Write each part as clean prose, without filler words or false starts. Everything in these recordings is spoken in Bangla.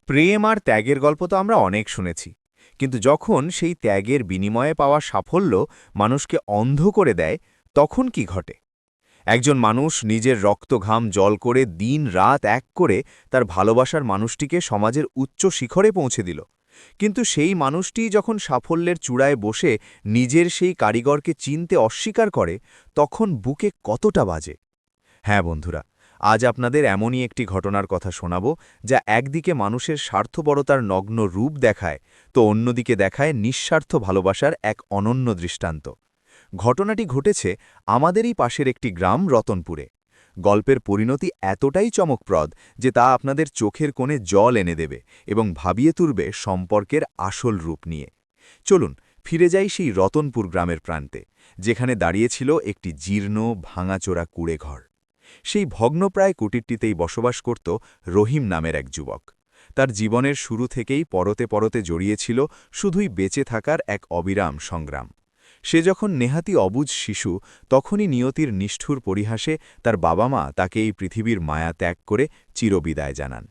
প্রেম আর ত্যাগের গল্প তো আমরা অনেক শুনেছি, কিন্তু যখন সেই ত্যাগের বিনিময়ে পাওয়া সাফল্য মানুষকে অন্ধ করে দেয়, তখন কি ঘটে? একজন মানুষ নিজের রক্তঘাম জল করে দিন রাত এক করে তার ভালোবাসার মানুষটিকে সমাজের উচ্চ শিখরে পৌঁছে দিল, কিন্তু সেই মানুষটি যখন সাফল্যের চূড়ায় বসে নিজের সেই কারিগরকে চিনতে অস্বীকার করে, তখন বুকে কতটা বাজে। হ্যাঁ বন্ধুরা, আজ আপনাদের এমনই একটি ঘটনার কথা শোনাব, যা একদিকে মানুষের স্বার্থপরতার নগ্ন রূপ দেখায়, তো অন্যদিকে দেখায় নিঃস্বার্থ ভালোবাসার এক অনন্য দৃষ্টান্ত। ঘটনাটি ঘটেছে আমাদেরই পাশের একটি গ্রাম রতনপুরে। গল্পের পরিণতি এতটাই চমকপ্রদ যে তা আপনাদের চোখের কোণে জল এনে দেবে এবং ভাবিয়ে তুলবে সম্পর্কের আসল রূপ নিয়ে। চলুন ফিরে যাই সেই রতনপুর গ্রামের প্রান্তে, যেখানে দাঁড়িয়েছিল একটি জীর্ণ ভাঙাচোরা কুঁড়েঘর। সেই ভগ্নপ্রায় কুটিরটিতেই বসবাস করত রহিম নামের এক যুবক। তার জীবনের শুরু থেকেই পরতে পরতে জড়িয়েছিল শুধুই বেঁচে থাকার এক অবিরাম সংগ্রাম। সে যখন নেহাতি অবুঝ শিশু, তখনই নিয়তির নিষ্ঠুর পরিহাসে তার বাবা মা তাকে এই পৃথিবীর মায়া ত্যাগ করে চিরবিদায় জানান।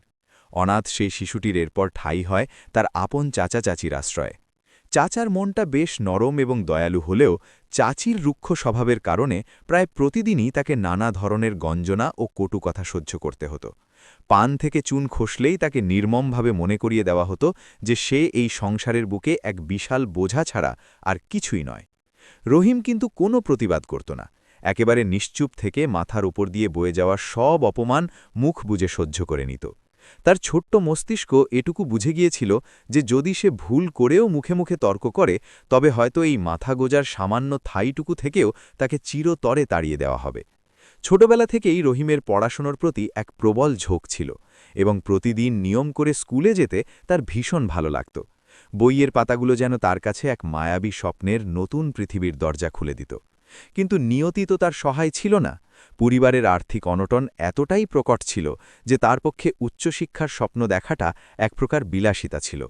অনাথ সেই শিশুটির এরপর ঠাঁই হয় তার আপন চাচা চাচির আশ্রয়ে। চাচার মনটা বেশ নরম এবং দয়ালু হলেও চাচির রুক্ষ স্বভাবের কারণে প্রায় প্রতিদিনই তাকে নানা ধরনের গঞ্জনা ও কটু কথা সহ্য করতে হতো। পান থেকে চুন খসলেই তাকে নির্মমভাবে মনে করিয়ে দেওয়া হতো যে সে এই সংসারের বুকে এক বিশাল বোঝা ছাড়া আর কিছুই নয়। রহিম কিন্তু কোনো প্রতিবাদ করত না। একেবারে নিশ্চুপ থেকে মাথার উপর দিয়ে বয়ে যাওয়া সব অপমান মুখ বুজে সহ্য করে নিত। তার ছোট্ট মস্তিষ্ক এটুকু বুঝে গিয়েছিল যে যদি সে ভুল করেও মুখে মুখে তর্ক করে, তবে হয়তো এই মাথা গোজার সামান্য থাইটুকু থেকেও তাকে চিরতরে তাড়িয়ে দেওয়া হবে। ছোটবেলা থেকেই রহিমের পড়াশোনার প্রতি এক প্রবল ঝোঁক ছিল এবং প্রতিদিন নিয়ম করে স্কুলে যেতে তার ভীষণ ভালো লাগত। বইয়ের পাতাগুলো যেন তার কাছে এক মায়াবী স্বপ্নের নতুন পৃথিবীর দরজা খুলে দিত। কিন্তু নিয়তি তো তার সহায় ছিল না। পরিবারের আর্থিক অনটন এতটাই প্রকট ছিল যে তার পক্ষে উচ্চশিক্ষার স্বপ্ন দেখাটা এক প্রকার বিলাসিতা ছিল।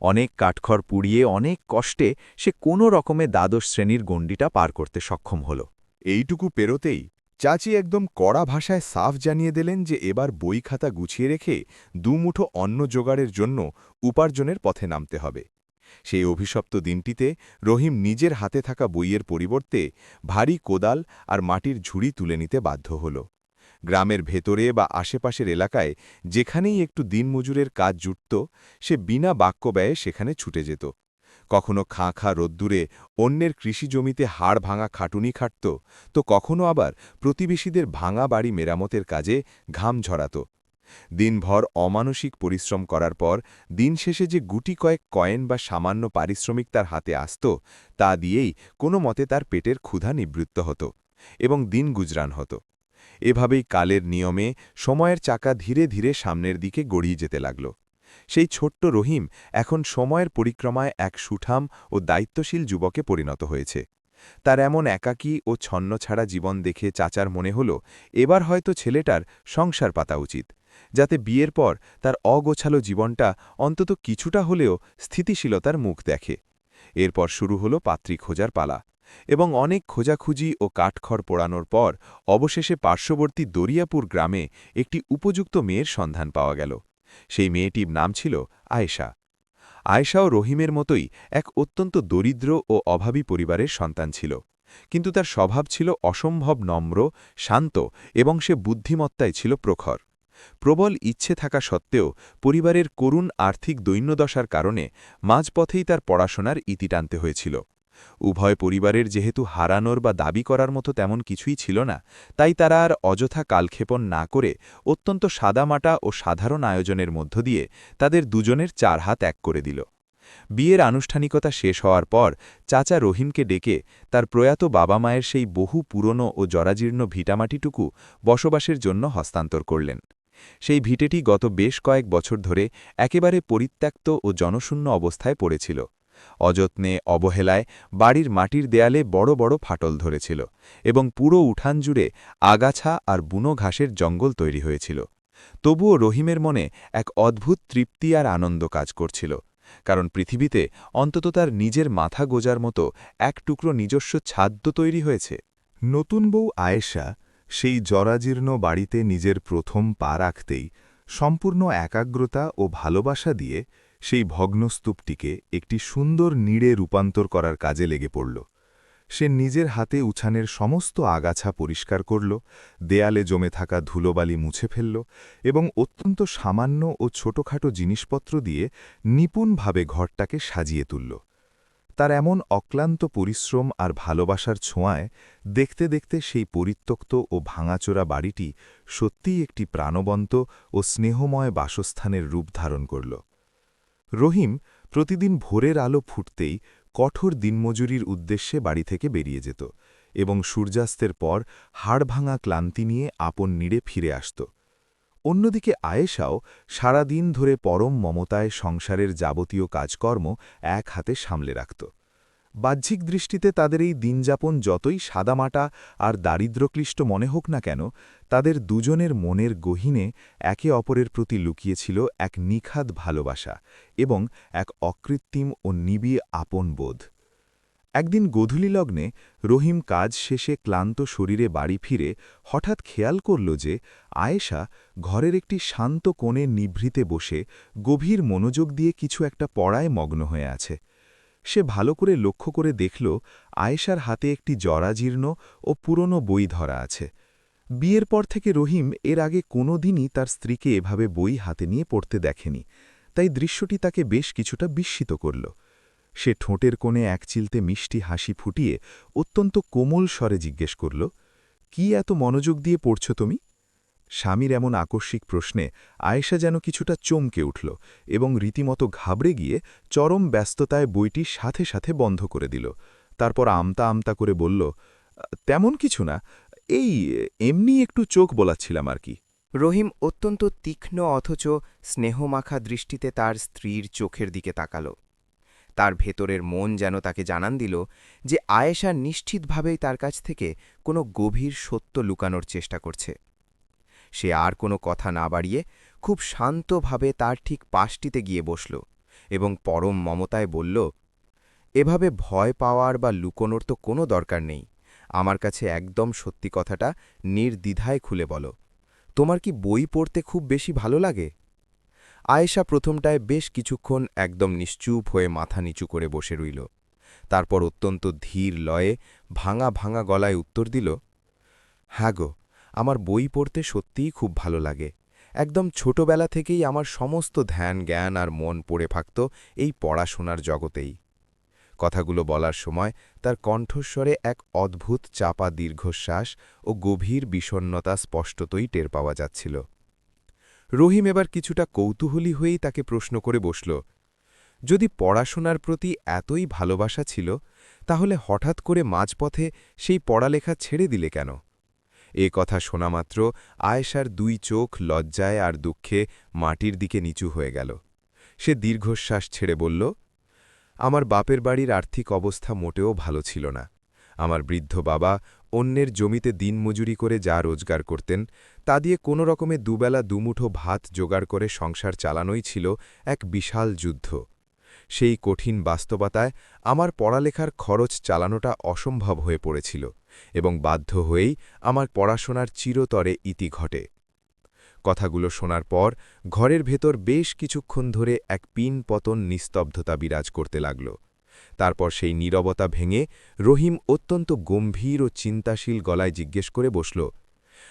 অনেক কাঠখড় পুড়িয়ে অনেক কষ্টে সে কোনো রকমে দ্বাদশ শ্রেণীর গণ্ডিটা পার করতে সক্ষম হল। এইটুকু পেরোতেই চাচি একদম কড়া ভাষায় সাফ জানিয়ে দিলেন যে এবার বই খাতা গুছিয়ে রেখে দুমুঠো অন্ন জোগাড়ের জন্য উপার্জনের পথে নামতে হবে। সেই অভিশপ্ত দিনটিতে রহিম নিজের হাতে থাকা বইয়ের পরিবর্তে ভারী কোদাল আর মাটির ঝুড়ি তুলে নিতে বাধ্য হল। গ্রামের ভেতরে বা আশেপাশের এলাকায় যেখানেই একটু দিনমজুরের কাজ জুটত, সে বিনা বাক্য ব্যয়ে সেখানে ছুটে যেত। কখনো খাঁ খাঁ রোদ্দুরে অন্যের কৃষিজমিতে হাড় ভাঙা খাটুনি খাটত, তো কখনো আবার প্রতিবেশীদের ভাঙা বাড়ি মেরামতের কাজে ঘাম ঝরাত। দিনভর অমানসিক পরিশ্রম করার পর দিন শেষে যে গুটি কয়েক কয়েন বা সামান্য পারিশ্রমিক তার হাতে আসত, তা দিয়েই কোনো মতে তার পেটের ক্ষুধা নিবৃত্ত হতো এবং দিন গুজরান হতো। এভাবেই কালের নিয়মে সময়ের চাকা ধীরে ধীরে সামনের দিকে গড়িয়ে যেতে লাগল। সেই ছোট্ট রহিম এখন সময়ের পরিক্রমায় এক সুঠাম ও দায়িত্বশীল যুবকে পরিণত হয়েছে। তার এমন একাকী ও ছন্নছাড়া জীবন দেখে চাচার মনে হল এবার হয়তো ছেলেটার সংসার পাতা উচিত, যাতে বিয়ের পর তার অগোছালো জীবনটা অন্তত কিছুটা হলেও স্থিতিশীলতার মুখ দেখে। এরপর শুরু হলো পাত্রী খোঁজার পালা, এবং অনেক খোঁজাখুঁজি ও কাঠখড় পোড়ানোর পর অবশেষে পার্শ্ববর্তী দরিয়াপুর গ্রামে একটি উপযুক্ত মেয়ের সন্ধান পাওয়া গেল। সেই মেয়েটির নাম ছিল আয়েশা। আয়েশাও রহিমের মতোই এক অত্যন্ত দরিদ্র ও অভাবী পরিবারের সন্তান ছিল, কিন্তু তার স্বভাব ছিল অসম্ভব নম্র, শান্ত এবং সে বুদ্ধিমত্তায় ছিল প্রখর। প্রবল ইচ্ছে থাকা সত্ত্বেও পরিবারের করুণ আর্থিক দৈন্যদশার কারণে মাঝপথেই তার পড়াশোনার ইতি টানতে হয়েছিল। উভয় পরিবারের যেহেতু হারানোর বা দাবি করার মতো তেমন কিছুই ছিল না, তাই তারা আর অযথা কালক্ষেপণ না করে অত্যন্ত সাদামাটা ও সাধারণ আয়োজনের মধ্য দিয়ে তাদের দুজনের 4 হাত এক করে দিল। বিয়ের আনুষ্ঠানিকতা শেষ হওয়ার পর চাচা রহিমকে ডেকে তার প্রয়াত বাবা মায়ের সেই বহু পুরনো ও জরাজীর্ণ ভিটামাটিটুকু বসবাসের জন্য হস্তান্তর করলেন। সেই ভিটেটি গত বেশ কয়েক বছর ধরে একেবারে পরিত্যক্ত ও জনশূন্য অবস্থায় পড়েছিল। অযত্নে অবহেলায় বাড়ির মাটির দেয়ালে বড় বড় ফাটল ধরেছিল এবং পুরো উঠান জুড়ে আগাছা আর বুনো ঘাসের জঙ্গল তৈরি হয়েছিল। তবুও রহিমের মনে এক অদ্ভুত তৃপ্তি আর আনন্দ কাজ করছিল, কারণ পৃথিবীতে অন্তত তার নিজের মাথা গোজার মতো এক টুকরো নিজস্ব ছাদ তৈরি হয়েছে। নতুন বউ আয়েশা সেই জরাজীর্ণ বাড়িতে নিজের প্রথম পা রাখতেই সম্পূর্ণ একাগ্রতা ও ভালোবাসা দিয়ে সেই ভগ্নস্তূপটিকে একটি সুন্দর নীড়ে রূপান্তর করার কাজে লেগে পড়ল। সে নিজের হাতে উছানের সমস্ত আগাছা পরিষ্কার করল, দেয়ালে জমে থাকা ধুলোবালি মুছে ফেলল এবং অত্যন্ত সামান্য ও ছোটখাটো জিনিসপত্র দিয়ে নিপুণভাবে ঘরটাকে সাজিয়ে তুলল। তার এমন অক্লান্ত পরিশ্রম আর ভালোবাসার ছোঁয়ায় দেখতে দেখতে সেই পরিত্যক্ত ও ভাঙাচোরা বাড়িটি সত্যিই একটি প্রাণবন্ত ও স্নেহময় বাসস্থানের রূপ ধারণ করল। রহিম প্রতিদিন ভোরের আলো ফুটতেই কঠোর দিনমজুরির উদ্দেশ্যে বাড়ি থেকে বেরিয়ে যেত এবং সূর্যাস্তের পর হাড়ভাঙা ক্লান্তি নিয়ে আপন নীড়ে ফিরে আসত। অন্যদিকে আয়েশাও সারাদিন ধরে পরম মমতায় সংসারের যাবতীয় কাজকর্ম এক হাতে সামলে রাখত। বাহ্যিক দৃষ্টিতে তাদের এই দিনযাপন যতই সাদামাটা আর দারিদ্র্যক্লিষ্ট মনে হোক না কেন, তাদের দুজনের মনের গহীনে একে অপরের প্রতি লুকিয়েছিল এক নিখাদ ভালোবাসা এবং এক অকৃত্রিম ও নিবিড় আপন বোধ। একদিন গোধূলি লগ্নে রহিম কাজ শেষে ক্লান্ত শরীরে বাড়ি ফিরে হঠাৎ খেয়াল করল যে আয়েশা ঘরের একটি শান্ত কোণে নিভৃতে বসে গভীর মনোযোগ দিয়ে কিছু একটা পড়ায় মগ্ন হয়ে আছে। সে ভালো করে লক্ষ্য করে দেখল আয়েশার হাতে একটি জরাজীর্ণ ও পুরনো বই ধরা আছে। বিয়ের পর থেকে রহিম এর আগে কোনো দিনই তার স্ত্রীকে এভাবে বই হাতে নিয়ে পড়তে দেখেনি, তাই দৃশ্যটি তাকে বেশ কিছুটা বিস্মিত করল। সে ঠোঁটের কোণে একচিলতে মিষ্টি হাসি ফুটিয়ে অত্যন্ত কোমল স্বরে জিজ্ঞেস করল, "কি এত মনোযোগ দিয়ে পড়ছ তুমি?" স্বামীর এমন আকস্মিক প্রশ্নে আয়েশা যেন কিছুটা চমকে উঠল এবং রীতিমতো ঘাবড়ে গিয়ে চরম ব্যস্ততায় বইটি সাথে সাথে বন্ধ করে দিল। তারপর আমতা আমতা করে বলল, "তেমন কিছু না, এই এমনি একটু চোখ বোলাচ্ছিলাম আর কি।" রহিম অত্যন্ত তীক্ষ্ণ অথচ স্নেহমাখা দৃষ্টিতে তার স্ত্রীর চোখের দিকে তাকাল। তার ভেতরের মন যেন তাকে জানান দিল যে আয়েশা নিশ্চিতভাবেই তার কাছ থেকে কোনো গভীর সত্য লুকানোর চেষ্টা করছে। সে আর কোনো কথা না বাড়িয়ে খুব শান্তভাবে তার ঠিক পাশটিতে গিয়ে বসল এবং পরম মমতায় বলল, "এভাবে ভয় পাওয়ার বা লুকোনোর তো কোনো দরকার নেই। আমার কাছে একদম সত্যি কথাটা নির্দ্বিধায় খুলে বলো। তোমার কি বই পড়তে খুব বেশি ভালো লাগে?" আয়েশা প্রথমটায় বেশ কিছুক্ষণ একদম নিশ্চুপ হয়ে মাথা নিচু করে বসে রইল। তারপর অত্যন্ত ধীর লয়ে ভাঙা ভাঙা গলায় উত্তর দিল, "হ্যাঁ গো, আমার বই পড়তে সত্যিই খুব ভালো লাগে। একদম ছোটবেলা থেকেই আমার সমস্ত ধ্যান জ্ঞান আর মন পড়ে থাকত এই পড়াশোনার জগতেই।" কথাগুলো বলার সময় তার কণ্ঠস্বরে এক অদ্ভুত চাপা দীর্ঘশ্বাস ও গভীর বিষণ্ণতা স্পষ্টতই টের পাওয়া যাচ্ছিল। রহিম এবার কিছুটা কৌতূহলী হয়েই তাকে প্রশ্ন করে বসল, "যদি পড়াশোনার প্রতি এতই ভালোবাসা ছিল, তাহলে হঠাৎ করে মাঝপথে সেই পড়ালেখা ছেড়ে দিলে কেন?" এ কথা শোনামাত্র আয়েশার দুই চোখ লজ্জায় আর দুঃখে মাটির দিকে নিচু হয়ে গেল। সে দীর্ঘশ্বাস ছেড়ে বলল, "আমার বাপের বাড়ির আর্থিক অবস্থা মোটেও ভালো ছিল না। আমার বৃদ্ধ বাবা অন্যের জমিতে দিনমজুরি করে যা রোজগার করতেন, তা দিয়ে কোনো রকমে দুবেলা দুমুঠো ভাত জোগাড় করে সংসার চালানোই ছিল এক বিশাল যুদ্ধ। সেই কঠিন বাস্তবতায় আমার পড়ালেখার খরচ চালানোটা অসম্ভব হয়ে পড়েছিল এবং বাধ্য হয়েই আমার পড়াশোনার চিরতরে ইতি ঘটে।" কথাগুলো শোনার পর ঘরের ভেতর বেশ কিছুক্ষণ ধরে এক পিন পতন নিস্তব্ধতা বিরাজ করতে লাগল। তারপর সেই নীরবতা ভেঙে রহিম অত্যন্ত গম্ভীর ও চিন্তাশীল গলায় জিজ্ঞেস করে বসল,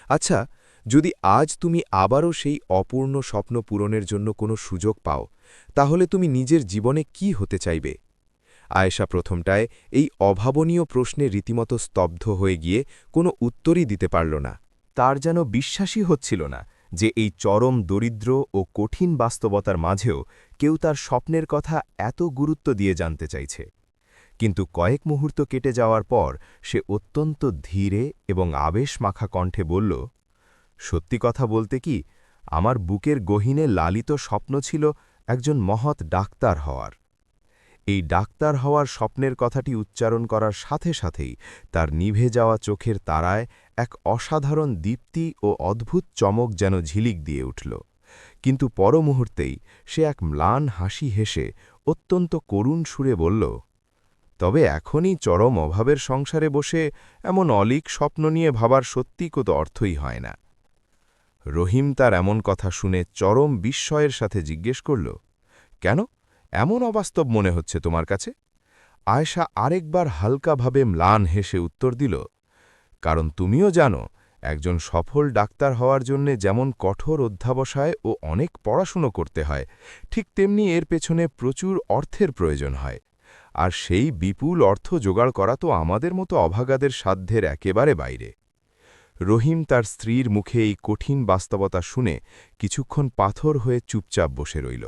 "আচ্ছা, যদি আজ তুমি আবারও সেই অপূর্ণ স্বপ্ন পূরণের জন্য কোনো সুযোগ পাও, তাহলে তুমি নিজের জীবনে কি হতে চাইবে?" আয়েশা প্রথমটায় এই অভাবনীয় প্রশ্নে রীতিমতো স্তব্ধ হয়ে গিয়ে কোনো উত্তরই দিতে পারল না। তার যেন বিশ্বাসই হচ্ছিল না যে এই চরম দরিদ্র ও কঠিন বাস্তবতার মাঝেও কেউ তার স্বপ্নের কথা এত গুরুত্ব দিয়ে জানতে চাইছে। কিন্তু কয়েক মুহূর্ত কেটে যাওয়ার পর সে অত্যন্ত ধীরে এবং আবেশমাখা কণ্ঠে বলল, "সত্যি কথা বলতে কি, আমার বুকের গহীনে লালিত স্বপ্ন ছিল একজন মহৎ ডাক্তার হওয়ার। এই ডাক্তার হওয়ার স্বপ্নের কথাটি উচ্চারণ করার সাথে সাথেই তার নিভে যাওয়া চোখের তারায় এক অসাধারণ দীপ্তি ও অদ্ভুত চমক যেন ঝিলিক দিয়ে উঠল। কিন্তু পর মুহূর্তেই সে এক ম্লান হাসি হেসে অত্যন্ত করুণ সুরে বলল, "তবে এখনই চরম অভাবের সংসারে বসে এমন অলীক স্বপ্ন নিয়ে ভাবার সত্যি কত অর্থই হয় না।" রহিম তার এমন কথা শুনে চরম বিস্ময়ের সাথে জিজ্ঞেস করল, কেন এমন অবাস্তব মনে হচ্ছে তোমার কাছে? আয়েশা আরেকবার হালকাভাবে ম্লান হেসে উত্তর দিল, কারণ তুমিও জানো একজন সফল ডাক্তার হওয়ার জন্যে যেমন কঠোর অধ্যাবসায় ও অনেক পড়াশুনো করতে হয়, ঠিক তেমনি এর পেছনে প্রচুর অর্থের প্রয়োজন হয়। আর সেই বিপুল অর্থ জোগাড় করা তো আমাদের মতো অভাগাদের সাধ্যের একেবারে বাইরে। রহিম তার স্ত্রীর মুখে এই কঠিন বাস্তবতা শুনে কিছুক্ষণ পাথর হয়ে চুপচাপ বসে রইল,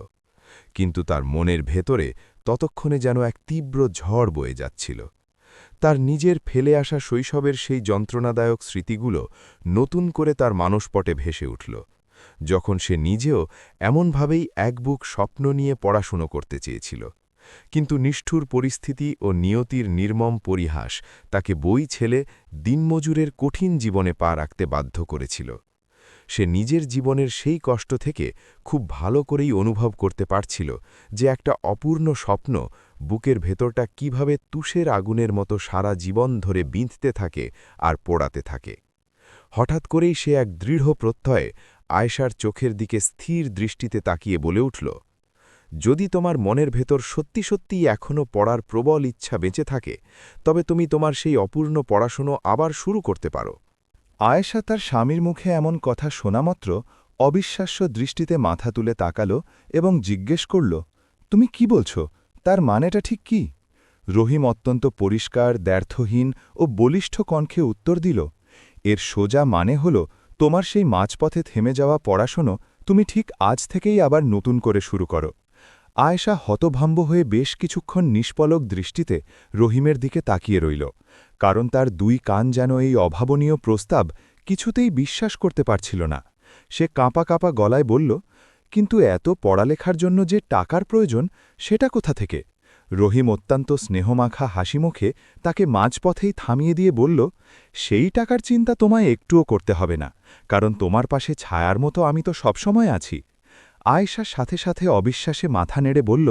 কিন্তু তার মনের ভেতরে ততক্ষণে যেন এক তীব্র ঝড় বয়ে যাচ্ছিল। তার নিজের ফেলে আসা শৈশবের সেই যন্ত্রণাদায়ক স্মৃতিগুলো নতুন করে তার মানসপটে ভেসে উঠল, যখন সে নিজেও এমনভাবেই এক বুক স্বপ্ন নিয়ে পড়াশুনো করতে চেয়েছিল। কিন্তু নিষ্ঠুর পরিস্থিতি ও নিয়তির নির্মম পরিহাস তাকে বই ছেলে দিনমজুরের কঠিন জীবনে পা রাখতে বাধ্য করেছিল। সে নিজের জীবনের সেই কষ্ট থেকে খুব ভালো করেই অনুভব করতে পারছিল যে একটা অপূর্ণ স্বপ্ন বুকের ভেতরটা কিভাবে তুষের আগুনের মতো সারা জীবন ধরে বিঁধতে থাকে আর পোড়াতে থাকে। হঠাৎ করেই সে এক দৃঢ় প্রত্যয়ে আয়েশার চোখের দিকে স্থির দৃষ্টিতে তাকিয়ে বলে উঠল, যদি তোমার মনের ভেতর সত্যি সত্যিই এখনও পড়ার প্রবল ইচ্ছা বেঁচে থাকে, তবে তুমি তোমার সেই অপূর্ণ পড়াশুনো আবার শুরু করতে পারো। আয়েশা তার স্বামীর মুখে এমন কথা শোনামাত্র অবিশ্বাস্য দৃষ্টিতে মাথা তুলে তাকাল এবং জিজ্ঞেস করল, তুমি কি বলছ? তার মানেটা ঠিক কি? রহিম অত্যন্ত পরিষ্কার, দ্ব্যর্থহীন ও বলিষ্ঠ কণ্ঠে উত্তর দিল, এর সোজা মানে হল তোমার সেই মাঝপথে থেমে যাওয়া পড়াশোনা তুমি ঠিক আজ থেকেই আবার নতুন করে শুরু করো। আয়েশা হতভম্ব হয়ে বেশ কিছুক্ষণ নিষ্পলক দৃষ্টিতে রহিমের দিকে তাকিয়ে রইল, কারণ তার দুই কান যেন এই অভাবনীয় প্রস্তাব কিছুতেই বিশ্বাস করতে পারছিল না। সে কাঁপা কাঁপা গলায় বলল, কিন্তু এত পড়ালেখার জন্য যে টাকার প্রয়োজন, সেটা কোথা থেকে? রহিম অত্যন্ত স্নেহমাখা হাসিমুখে তাকে মাঝপথেই থামিয়ে দিয়ে বলল, সেই টাকার চিন্তা তোমায় একটুও করতে হবে না, কারণ তোমার পাশে ছায়ার মতো আমি তো সবসময় আছি। আয়েশার সাথে সাথে অবিশ্বাসে মাথা নেড়ে বলল,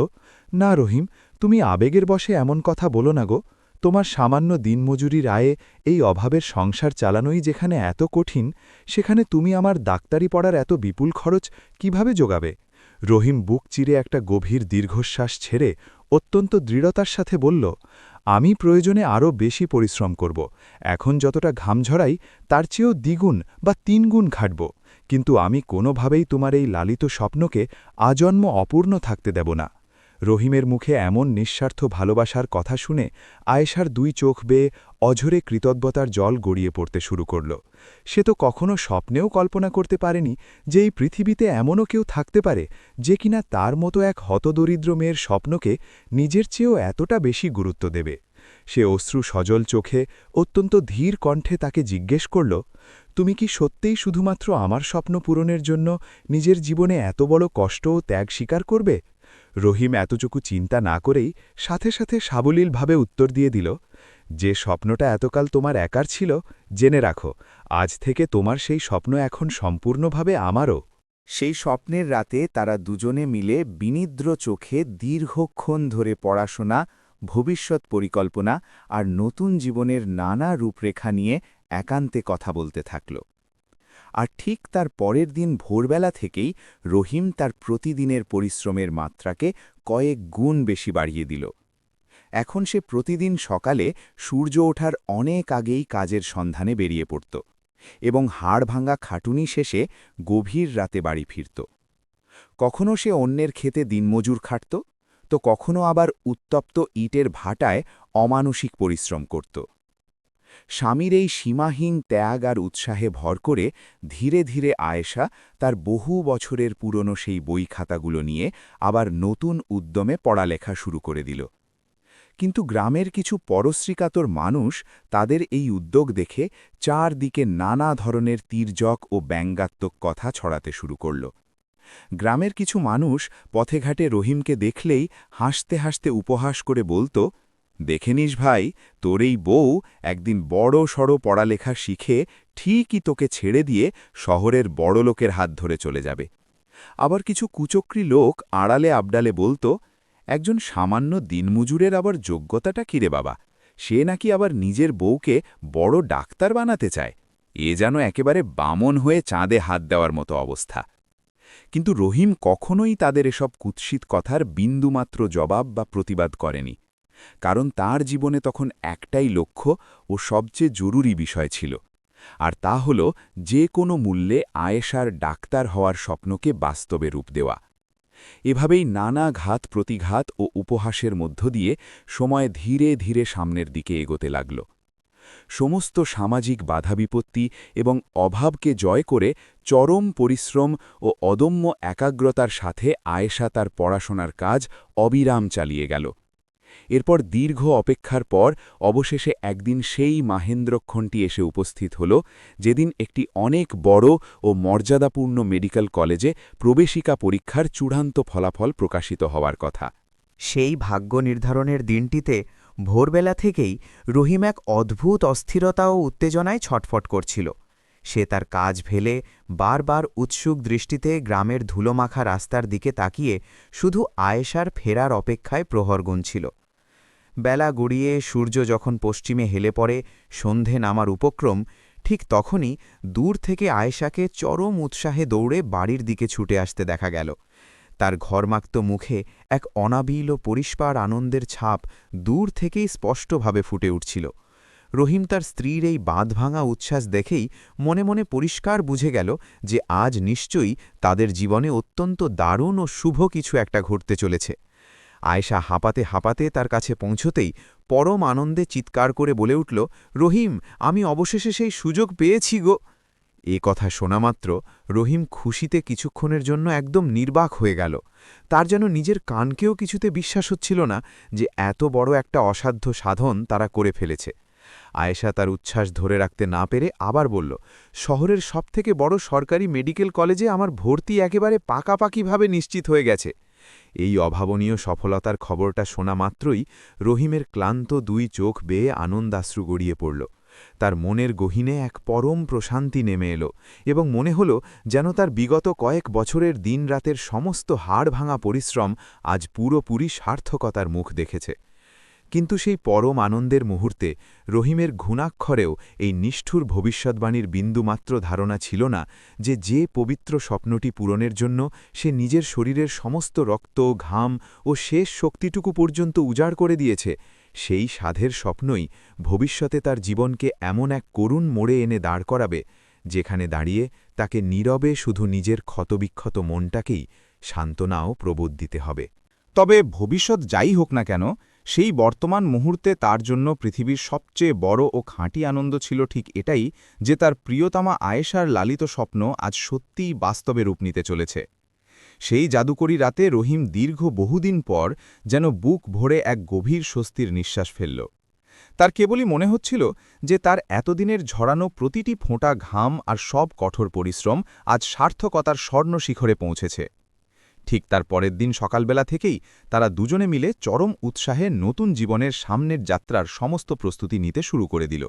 না রহিম, তুমি আবেগের বশে এমন কথা বলো না গো। তোমার সামান্য দিনমজুরির আয়ে এই অভাবের সংসার চালানোই যেখানে এত কঠিন, সেখানে তুমি আমার ডাক্তারি পড়ার এত বিপুল খরচ কিভাবে যোগাবে? রহিম বুক চিরে একটা গভীর দীর্ঘশ্বাস ছেড়ে অত্যন্ত দৃঢ়তার সাথে বলল, আমি প্রয়োজনে আরও বেশি পরিশ্রম করব, এখন যতটা ঘাম ঝরাই তার চেয়েও দ্বিগুণ বা তিনগুণ খাটব, কিন্তু আমি কোনোভাবেই তোমার এই লালিত স্বপ্নকে আজন্ম অপূর্ণ থাকতে দেব না। রহিমের মুখে এমন নিঃস্বার্থ ভালোবাসার কথা শুনে আয়েশার দুই চোখ বেয়ে অঝরে কৃতজ্ঞতার জল গড়িয়ে পড়তে শুরু করল। সে তো কখনো স্বপ্নেও কল্পনা করতে পারেনি যে এই পৃথিবীতে এমনও কেউ থাকতে পারে যে কিনা তার মতো এক হতদরিদ্র মেয়ের স্বপ্নকে নিজের চেয়েও এতটা বেশি গুরুত্ব দেবে। সে অশ্রু সজল চোখে অত্যন্ত ধীর কণ্ঠে তাকে জিজ্ঞেস করল, তুমি কি সত্যিই শুধুমাত্র আমার স্বপ্ন পূরণের জন্য নিজের জীবনে এত বড় কষ্ট ও ত্যাগ স্বীকার করবে? রহিম এতটুকু চিন্তা না করেই সাথে সাথে সাবলীলভাবে উত্তর দিয়ে দিল, যে স্বপ্নটা এতকাল তোমার একার ছিল, জেনে রাখো, আজ থেকে তোমার সেই স্বপ্ন এখন সম্পূর্ণভাবে আমারও। সেই স্বপ্নের রাতে তারা দুজনে মিলে বিনিদ্র চোখে দীর্ঘক্ষণ ধরে পড়াশোনা, ভবিষ্যৎ পরিকল্পনা আর নতুন জীবনের নানা রূপরেখা নিয়ে একান্তে কথা বলতে থাকল। আর ঠিক তার পরের দিন ভোরবেলা থেকেই রহিম তার প্রতিদিনের পরিশ্রমের মাত্রাকে কয়েক গুণ বেশি বাড়িয়ে দিল। এখন সে প্রতিদিন সকালে সূর্য ওঠার অনেক আগেই কাজের সন্ধানে বেরিয়ে পড়ত এবং হাড়ভাঙা খাটুনি শেষে গভীর রাতে বাড়ি ফিরত। কখনো সে অন্যের ক্ষেতে দিনমজুর খাটত, তো কখনো আবার উত্তপ্ত ইটের ভাটায় অমানসিক পরিশ্রম করত। স্বামীর এই সীমাহীন ত্যাগ আর উৎসাহে ভর করে ধীরে ধীরে আয়েশা তার বহু বছরের পুরনো সেই বই খাতাগুলো নিয়ে আবার নতুন উদ্যমে পড়ালেখা শুরু করে দিল। কিন্তু গ্রামের কিছু পরশ্রীকাতর মানুষ তাদের এই উদ্যোগ দেখে চারদিকে নানা ধরনের তির্যক ও ব্যঙ্গাত্মক কথা ছড়াতে শুরু করল। গ্রামের কিছু মানুষ পথেঘাটে রহিমকে দেখলেই হাসতে হাসতে উপহাস করে বলতো, দেখে নিস ভাই, তোর এই বউ একদিন বড় সড় পড়ালেখা শিখে ঠিকই তোকে ছেড়ে দিয়ে শহরের বড় লোকের হাত ধরে চলে যাবে। আবার কিছু কুচক্রী লোক আড়ালে আবডালে বলতো, একজন সামান্য দিনমজুরের আবার যোগ্যতাটা কিরে বাবা, সে নাকি আবার নিজের বউকে বড় ডাক্তার বানাতে চায়। এ যেন একেবারে বামন হয়ে চাঁদে হাত দেওয়ার মতো অবস্থা। কিন্তু রহিম কখনোই তাদের এসব কুৎসিত কথার বিন্দুমাত্র জবাব বা প্রতিবাদ করেনি, কারণ তার জীবনে তখন একটাই লক্ষ্য ও সবচেয়ে জরুরি বিষয় ছিল, আর তা হল যে কোনো মূল্যে আয়েশার ডাক্তার হওয়ার স্বপ্নকে বাস্তবে রূপ দেওয়া। এভাবেই নানা ঘাত প্রতিঘাত ও উপহাসের মধ্য দিয়ে সময় ধীরে ধীরে সামনের দিকে এগোতে লাগল। সমস্ত সামাজিক বাধাবিপত্তি এবং অভাবকে জয় করে চরম পরিশ্রম ও অদম্য একাগ্রতার সাথে আয়েশা তার পড়াশোনার কাজ অবিরাম চালিয়ে গেল। এরপর দীর্ঘ অপেক্ষার পর অবশেষে একদিন সেই মাহেন্দ্রক্ষণটি এসে উপস্থিত হল, যেদিন একটি অনেক বড় ও মর্যাদাপূর্ণ মেডিকেল কলেজে প্রবেশিকা পরীক্ষার চূড়ান্ত ফলাফল প্রকাশিত হওয়ার কথা। সেই ভাগ্য নির্ধারণের দিনটিতে ভোরবেলা থেকেই রহিম এক অদ্ভুত অস্থিরতা ও উত্তেজনায় ছটফট করছিল। সে তার কাজ ফেলে বারবার উৎসুক দৃষ্টিতে গ্রামের ধুলোমাখা রাস্তার দিকে তাকিয়ে শুধু আয়েশার ফেরার অপেক্ষায় প্রহর গুনছিল। বেলা গড়িয়ে সূর্য যখন পশ্চিমে হেলে পড়ে সন্ধে নামার উপক্রম, ঠিক তখনই দূর থেকে আয়েশাকে চরম উৎসাহে দৌড়ে বাড়ির দিকে ছুটে আসতে দেখা গেল। তার ঘরমাক্ত মুখে এক অনাবিল ও পরিষ্কার আনন্দের ছাপ দূর থেকেই স্পষ্টভাবে ফুটে উঠছিল। রহিম তার স্ত্রীর এই বাঁধভাঙা উচ্ছ্বাস দেখেই মনে মনে পরিষ্কার বুঝে গেল যে আজ নিশ্চয়ই তাদের জীবনে অত্যন্ত দারুণ ও শুভ কিছু একটা ঘটতে চলেছে। আয়েশা হাঁপাতে হাঁপাতে তার কাছে পৌঁছতেই পরম আনন্দে চিৎকার করে বলে উঠল, রহিম, আমি অবশেষে সেই সুযোগ পেয়েছি গো। এ কথা শোনামাত্র রহিম খুশিতে কিছুক্ষণের জন্য একদম নির্বাক হয়ে গেল। তার যেন নিজের কানকেও কিছুতে বিশ্বাস হচ্ছিল না যে এত বড় একটা অসাধ্য সাধন তারা করে ফেলেছে। আয়েশা তার উচ্ছ্বাস ধরে রাখতে না পেরে আবার বলল, শহরের সবথেকে বড় সরকারি মেডিকেল কলেজে আমার ভর্তি একেবারে পাকাপাকিভাবে নিশ্চিত হয়ে গেছে। এই অভাবনীয় সফলতার খবরটা শোনা মাত্রই রহিমের ক্লান্ত দুই চোখ বেয়ে আনন্দাশ্রু গড়িয়ে পড়ল। তার মনের গহীনে এক পরম প্রশান্তি নেমে এলো এবং মনে হল যেন তার বিগত কয়েক বছরের দিনরাতের সমস্ত হাড় ভাঙা পরিশ্রম আজ পুরোপুরি সার্থকতার মুখ দেখেছে। কিন্তু সেই পরম আনন্দের মুহূর্তে রহিমের ঘুণাক্ষরেও এই নিষ্ঠুর ভবিষ্যৎবাণীর বিন্দুমাত্র ধারণা ছিল না যে পবিত্র স্বপ্নটি পূরণের জন্য সে নিজের শরীরের সমস্ত রক্ত, ঘাম ও শেষ শক্তিটুকু পর্যন্ত উজাড় করে দিয়েছে, সেই সাধের স্বপ্নই ভবিষ্যতে তার জীবনকে এমন এক করুণ মোড়ে এনে দাঁড় করাবে, যেখানে দাঁড়িয়ে তাকে নীরবে শুধু নিজের ক্ষতবিক্ষত মনটাকেই সান্ত্বনা ও প্রবোধ দিতে হবে। তবে ভবিষ্যৎ যাই হোক না কেন, সেই বর্তমান মুহূর্তে তার জন্য পৃথিবীর সবচেয়ে বড় ও খাঁটি আনন্দ ছিল ঠিক এটাই যে তার প্রিয়তমা আয়েশার লালিত স্বপ্ন আজ সত্যিই বাস্তবে রূপ নিতে চলেছে। সেই জাদুকরী রাতে রহিম দীর্ঘ বহুদিন পর যেন বুক ভরে এক গভীর স্বস্তির নিঃশ্বাস ফেলল। তার কেবলই মনে হচ্ছিল যে তার এতদিনের ঝরানো প্রতিটি ফোঁটা ঘাম আর সব কঠোর পরিশ্রম আজ সার্থকতার স্বর্ণ শিখরে পৌঁছেছে। ঠিক তার পরের দিন সকালবেলা থেকেই তারা দুজনে মিলে চরম উৎসাহে নতুন জীবনের সামনের যাত্রার সমস্ত প্রস্তুতি নিতে শুরু করে দিল।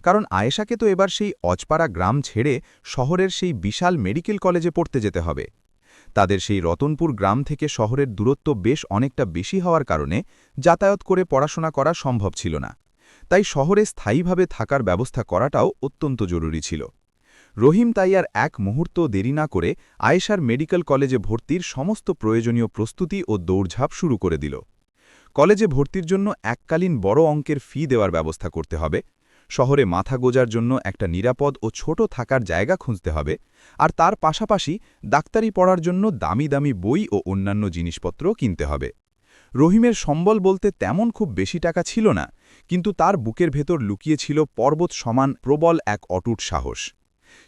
কারণ আয়েশাকে তো এবার সেই অজপাড়া গ্রাম ছেড়ে শহরের সেই বিশাল মেডিকেল কলেজে পড়তে যেতে হবে। তাদের সেই রতনপুর গ্রাম থেকে শহরের দূরত্ব বেশ অনেকটা বেশি হওয়ার কারণে যাতায়াত করে পড়াশোনা করা সম্ভব ছিল না, তাই শহরে স্থায়ীভাবে থাকার ব্যবস্থা করাটাও অত্যন্ত জরুরি ছিল। রহিম তাই আর এক মুহূর্ত দেরি না করে আয়েশার মেডিকেল কলেজে ভর্তির সমস্ত প্রয়োজনীয় প্রস্তুতি ও দৌড়ঝাঁপ শুরু করে দিল। কলেজে ভর্তির জন্য এককালীন বড় অঙ্কের ফি দেওয়ার ব্যবস্থা করতে হবে, শহরে মাথা গোজার জন্য একটা নিরাপদ ও ছোট থাকার জায়গা খুঁজতে হবে, আর তার পাশাপাশি ডাক্তারি পড়ার জন্য দামি দামি বই ও অন্যান্য জিনিসপত্রও কিনতে হবে। রহিমের সম্বল বলতে তেমন খুব বেশি টাকা ছিল না, কিন্তু তার বুকের ভেতর লুকিয়ে ছিল পর্বত সমান প্রবল এক অটুট সাহস।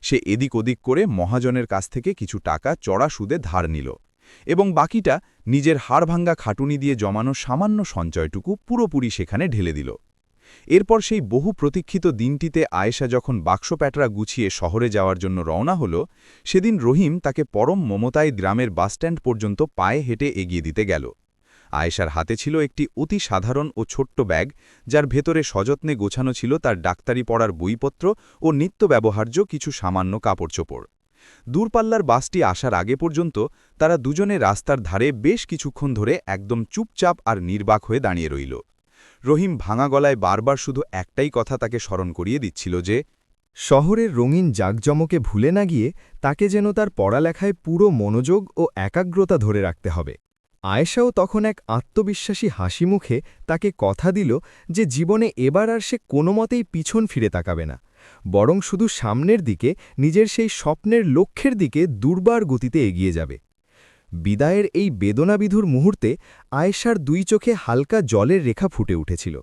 সে এদিক ওদিক করে মহাজনের কাছ থেকে কিছু টাকা চড়া সুদে ধার নিল এবং বাকিটা নিজের হাড়ভাঙ্গা খাটুনি দিয়ে জমানো সামান্য সঞ্চয়টুকু পুরোপুরি সেখানে ঢেলে দিল। এরপর সেই বহু প্রতীক্ষিত দিনটিতে আয়েশা যখন বাক্সপ্যাটরা গুছিয়ে শহরে যাওয়ার জন্য রওনা হল, সেদিন রহিম তাকে পরম মমতায় গ্রামের বাসস্ট্যান্ড পর্যন্ত পায়ে হেঁটে এগিয়ে দিতে গেল। আয়েশার হাতে ছিল একটি অতি সাধারণ ও ছোট্ট ব্যাগ, যার ভেতরে সযত্নে গোছানো ছিল তার ডাক্তারি পড়ার বইপত্র ও নিত্য ব্যবহার্য কিছু সামান্য কাপড়চোপড়। দূরপাল্লার বাসটি আসার আগে পর্যন্ত তারা দুজনে রাস্তার ধারে বেশ কিছুক্ষণ ধরে একদম চুপচাপ আর নির্বাক হয়ে দাঁড়িয়ে রইল। রহিম ভাঙা গলায় বারবার শুধু একটাই কথা তাকে স্মরণ করিয়ে দিচ্ছিল যে শহরের রঙিন জাঁকজমকে ভুলে না গিয়ে তাকে যেন তার পড়ালেখায় পুরো মনোযোগ ও একাগ্রতা ধরে রাখতে হবে। আয়েশাও তখন এক আত্মবিশ্বাসী হাসি মুখে তাকে কথা দিল যে জীবনে এবার আর সে কোনোমতেই পিছন ফিরে তাকাবে না, বরং শুধু সামনের দিকে নিজের সেই স্বপ্নের লক্ষ্যের দিকে দুর্বার গতিতে এগিয়ে যাবে। বিদায়ের এই বেদনাবিধুর মুহূর্তে আয়েশার দুই চোখে হালকা জলের রেখা ফুটে উঠেছিল,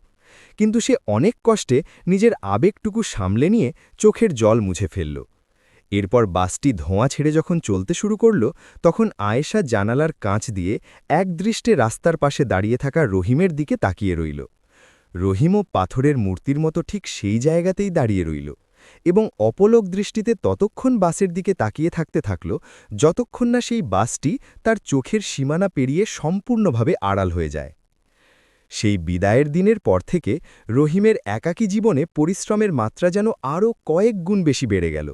কিন্তু সে অনেক কষ্টে নিজের আবেগটুকু সামলে নিয়ে চোখের জল মুছে ফেলল। এরপর বাসটি ধোঁয়া ছেড়ে যখন চলতে শুরু করল, তখন আয়েশা জানালার কাঁচ দিয়ে একদৃষ্টে রাস্তার পাশে দাঁড়িয়ে থাকা রহিমের দিকে তাকিয়ে রইল। রহিমও পাথরের মূর্তির মতো ঠিক সেই জায়গাতেই দাঁড়িয়ে রইল এবং অপলক দৃষ্টিতে ততক্ষণ বাসের দিকে তাকিয়ে থাকতে থাকল যতক্ষণ না সেই বাসটি তার চোখের সীমানা পেরিয়ে সম্পূর্ণভাবে আড়াল হয়ে যায়। সেই বিদায়ের দিনের পর থেকে রহিমের একাকী জীবনে পরিশ্রমের মাত্রা যেন আরও কয়েক গুণ বেশি বেড়ে গেল।